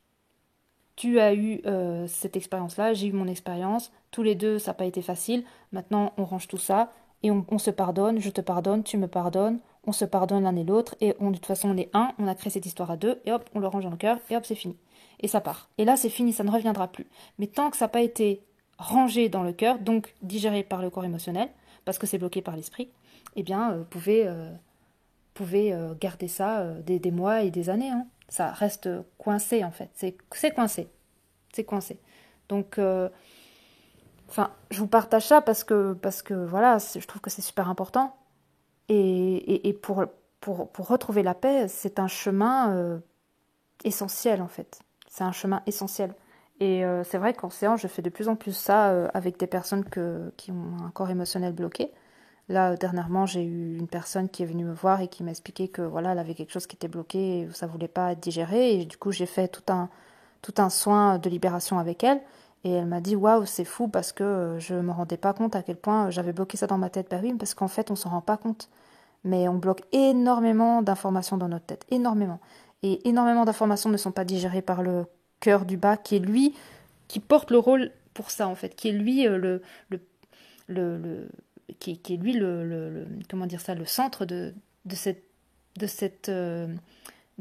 Tu as eu cette expérience-là, j'ai eu mon expérience, tous les deux, ça n'a pas été facile, maintenant on range tout ça, et on se pardonne, je te pardonne, tu me pardonnes, on se pardonne l'un et l'autre, et de toute façon on est un, on a créé cette histoire à deux, et hop, on le range dans le cœur, et hop, c'est fini. Et ça part. Et là, c'est fini, ça ne reviendra plus. Mais tant que ça n'a pas été rangé dans le cœur, donc digéré par le corps émotionnel, parce que c'est bloqué par l'esprit, eh bien, vous pouvez garder ça des mois et des années. Hein. Ça reste coincé, en fait. C'est coincé. C'est coincé. Donc, je vous partage ça parce que voilà, je trouve que c'est super important. Et pour retrouver la paix, c'est un chemin essentiel, en fait. C'est un chemin essentiel. Et c'est vrai qu'en séance, je fais de plus en plus ça avec des personnes qui ont un corps émotionnel bloqué. Là, dernièrement, j'ai eu une personne qui est venue me voir et qui m'a expliqué que voilà, elle avait quelque chose qui était bloqué et ça voulait pas être digéré. Et du coup, j'ai fait tout un soin de libération avec elle. Et elle m'a dit, waouh, c'est fou parce que je me rendais pas compte à quel point j'avais bloqué ça dans ma tête. Bah oui, parce qu'en fait, on s'en rend pas compte. Mais on bloque énormément d'informations dans notre tête. Énormément. Et énormément d'informations ne sont pas digérées par le cœur du bas, qui est lui, qui porte le rôle pour ça, en fait. Qui est lui le qui est lui comment dire ça, le centre de cette de cette de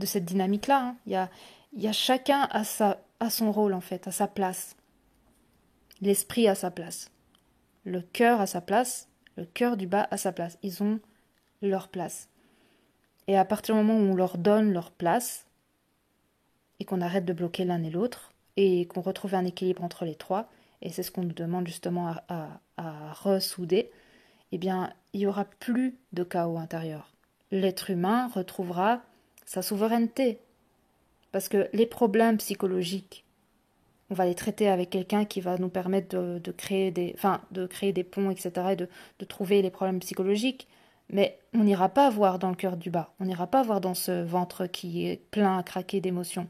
cette dynamique là. Hein. Il y a chacun à son rôle en fait, à sa place. L'esprit à sa place, le cœur à sa place, le cœur du bas à sa place. Ils ont leur place. Et à partir du moment où on leur donne leur place et qu'on arrête de bloquer l'un et l'autre et qu'on retrouve un équilibre entre les trois, et c'est ce qu'on nous demande justement à ressouder, eh bien, il n'y aura plus de chaos intérieur. L'être humain retrouvera sa souveraineté. Parce que les problèmes psychologiques, on va les traiter avec quelqu'un qui va nous permettre de créer de créer des ponts, etc., et de trouver les problèmes psychologiques. Mais on n'ira pas voir dans le cœur du bas. On n'ira pas voir dans ce ventre qui est plein à craquer d'émotions.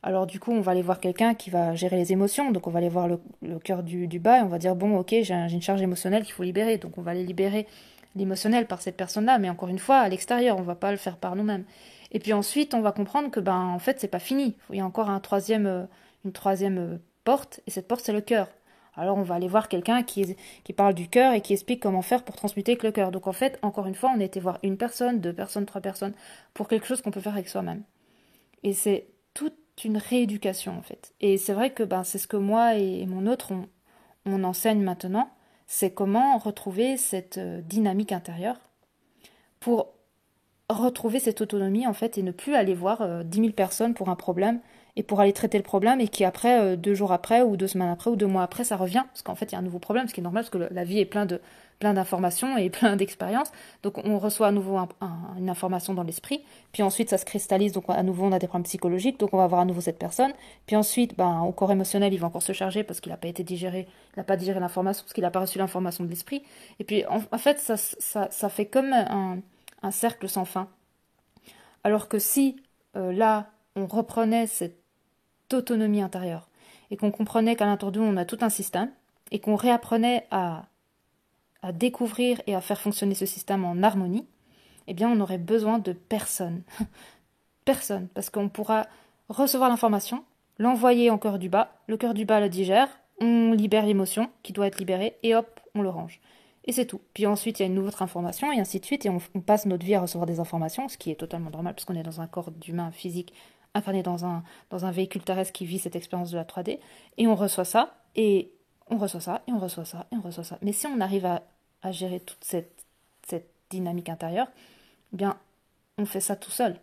Alors du coup, on va aller voir quelqu'un qui va gérer les émotions. Donc on va aller voir le cœur du bas et on va dire, bon, ok, j'ai une charge émotionnelle qu'il faut libérer. Donc on va aller libérer l'émotionnel par cette personne-là. Mais encore une fois, à l'extérieur, on ne va pas le faire par nous-mêmes. Et puis ensuite, on va comprendre que, en fait, c'est pas fini. Il y a encore une troisième porte, et cette porte, c'est le cœur. Alors on va aller voir quelqu'un qui parle du cœur et qui explique comment faire pour transmuter avec le cœur. Donc en fait, encore une fois, on a été voir une personne, deux personnes, trois personnes, pour quelque chose qu'on peut faire avec soi-même. Et c'est toute une rééducation en fait. Et c'est vrai que c'est ce que moi et mon autre on enseigne maintenant, c'est comment retrouver cette dynamique intérieure pour retrouver cette autonomie en fait et ne plus aller voir 10 000 personnes pour un problème et pour aller traiter le problème et qui après, 2 jours après ou 2 semaines après ou 2 mois après, ça revient parce qu'en fait il y a un nouveau problème, ce qui est normal parce que la vie est plein d'informations et plein d'expériences. Donc on reçoit à nouveau une information dans l'esprit, puis ensuite ça se cristallise, donc à nouveau on a des problèmes psychologiques, donc on va voir à nouveau cette personne, puis ensuite au corps émotionnel il va encore se charger parce qu'il n'a pas été digéré, il n'a pas digéré l'information parce qu'il n'a pas reçu l'information de l'esprit, et puis en fait ça fait comme un cercle sans fin. Alors que si là on reprenait cette autonomie intérieure et qu'on comprenait qu'à l'intérieur de nous on a tout un système et qu'on réapprenait à découvrir et à faire fonctionner ce système en harmonie, eh bien on n'aurait besoin de personne. Personne, parce qu'on pourra recevoir l'information, l'envoyer en cœur du bas, le cœur du bas le digère, on libère l'émotion qui doit être libérée et hop, on le range. Et c'est tout. Puis ensuite, il y a une autre information et ainsi de suite, et on passe notre vie à recevoir des informations, ce qui est totalement normal parce qu'on est dans un corps d'humain physique incarné dans un véhicule terrestre qui vit cette expérience de la 3D, et on reçoit ça, et on reçoit ça, et on reçoit ça, et on reçoit ça. Mais si on arrive à gérer toute cette dynamique intérieure, eh bien, on fait ça tout seul.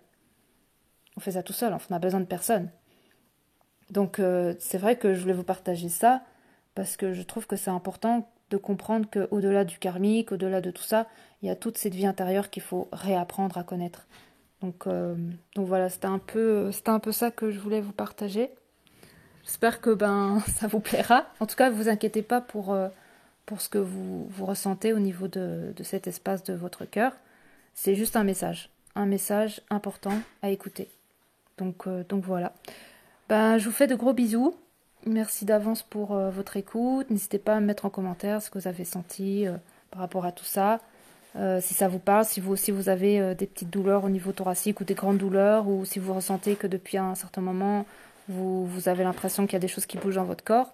On fait ça tout seul, on n'a besoin de personne. Donc c'est vrai que je voulais vous partager ça, parce que je trouve que c'est important de comprendre qu'au-delà du karmique, au-delà de tout ça, il y a toute cette vie intérieure qu'il faut réapprendre à connaître. Donc voilà, c'était un peu ça que je voulais vous partager. J'espère que ça vous plaira. En tout cas, ne vous inquiétez pas pour ce que vous ressentez au niveau de cet espace de votre cœur. C'est juste un message important à écouter. Donc voilà. Je vous fais de gros bisous. Merci d'avance pour votre écoute. N'hésitez pas à me mettre en commentaire ce que vous avez senti par rapport à tout ça. Si ça vous parle, si vous aussi vous avez des petites douleurs au niveau thoracique ou des grandes douleurs, ou si vous ressentez que depuis un certain moment, vous avez l'impression qu'il y a des choses qui bougent dans votre corps.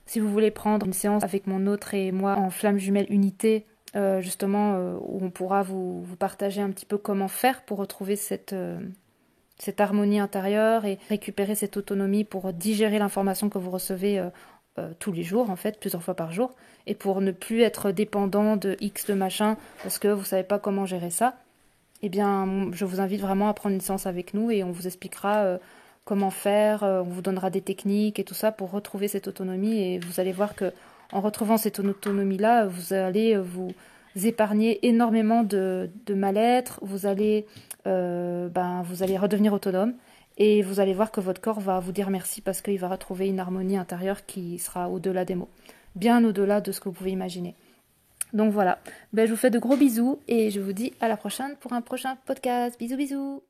Si vous voulez prendre une séance avec mon autre et moi en flamme jumelle unité, justement, où on pourra vous partager un petit peu comment faire pour retrouver cette harmonie intérieure et récupérer cette autonomie pour digérer l'information que vous recevez tous les jours, en fait, plusieurs fois par jour, et pour ne plus être dépendant de X de machin parce que vous savez pas comment gérer ça, eh bien, je vous invite vraiment à prendre une séance avec nous et on vous expliquera comment faire, on vous donnera des techniques et tout ça pour retrouver cette autonomie, et vous allez voir que en retrouvant cette autonomie-là, vous allez vous épargner énormément de mal-être, vous allez redevenir autonome. Et vous allez voir que votre corps va vous dire merci parce qu'il va retrouver une harmonie intérieure qui sera au-delà des mots. Bien au-delà de ce que vous pouvez imaginer. Donc voilà. Je vous fais de gros bisous et je vous dis à la prochaine pour un prochain podcast. Bisous bisous.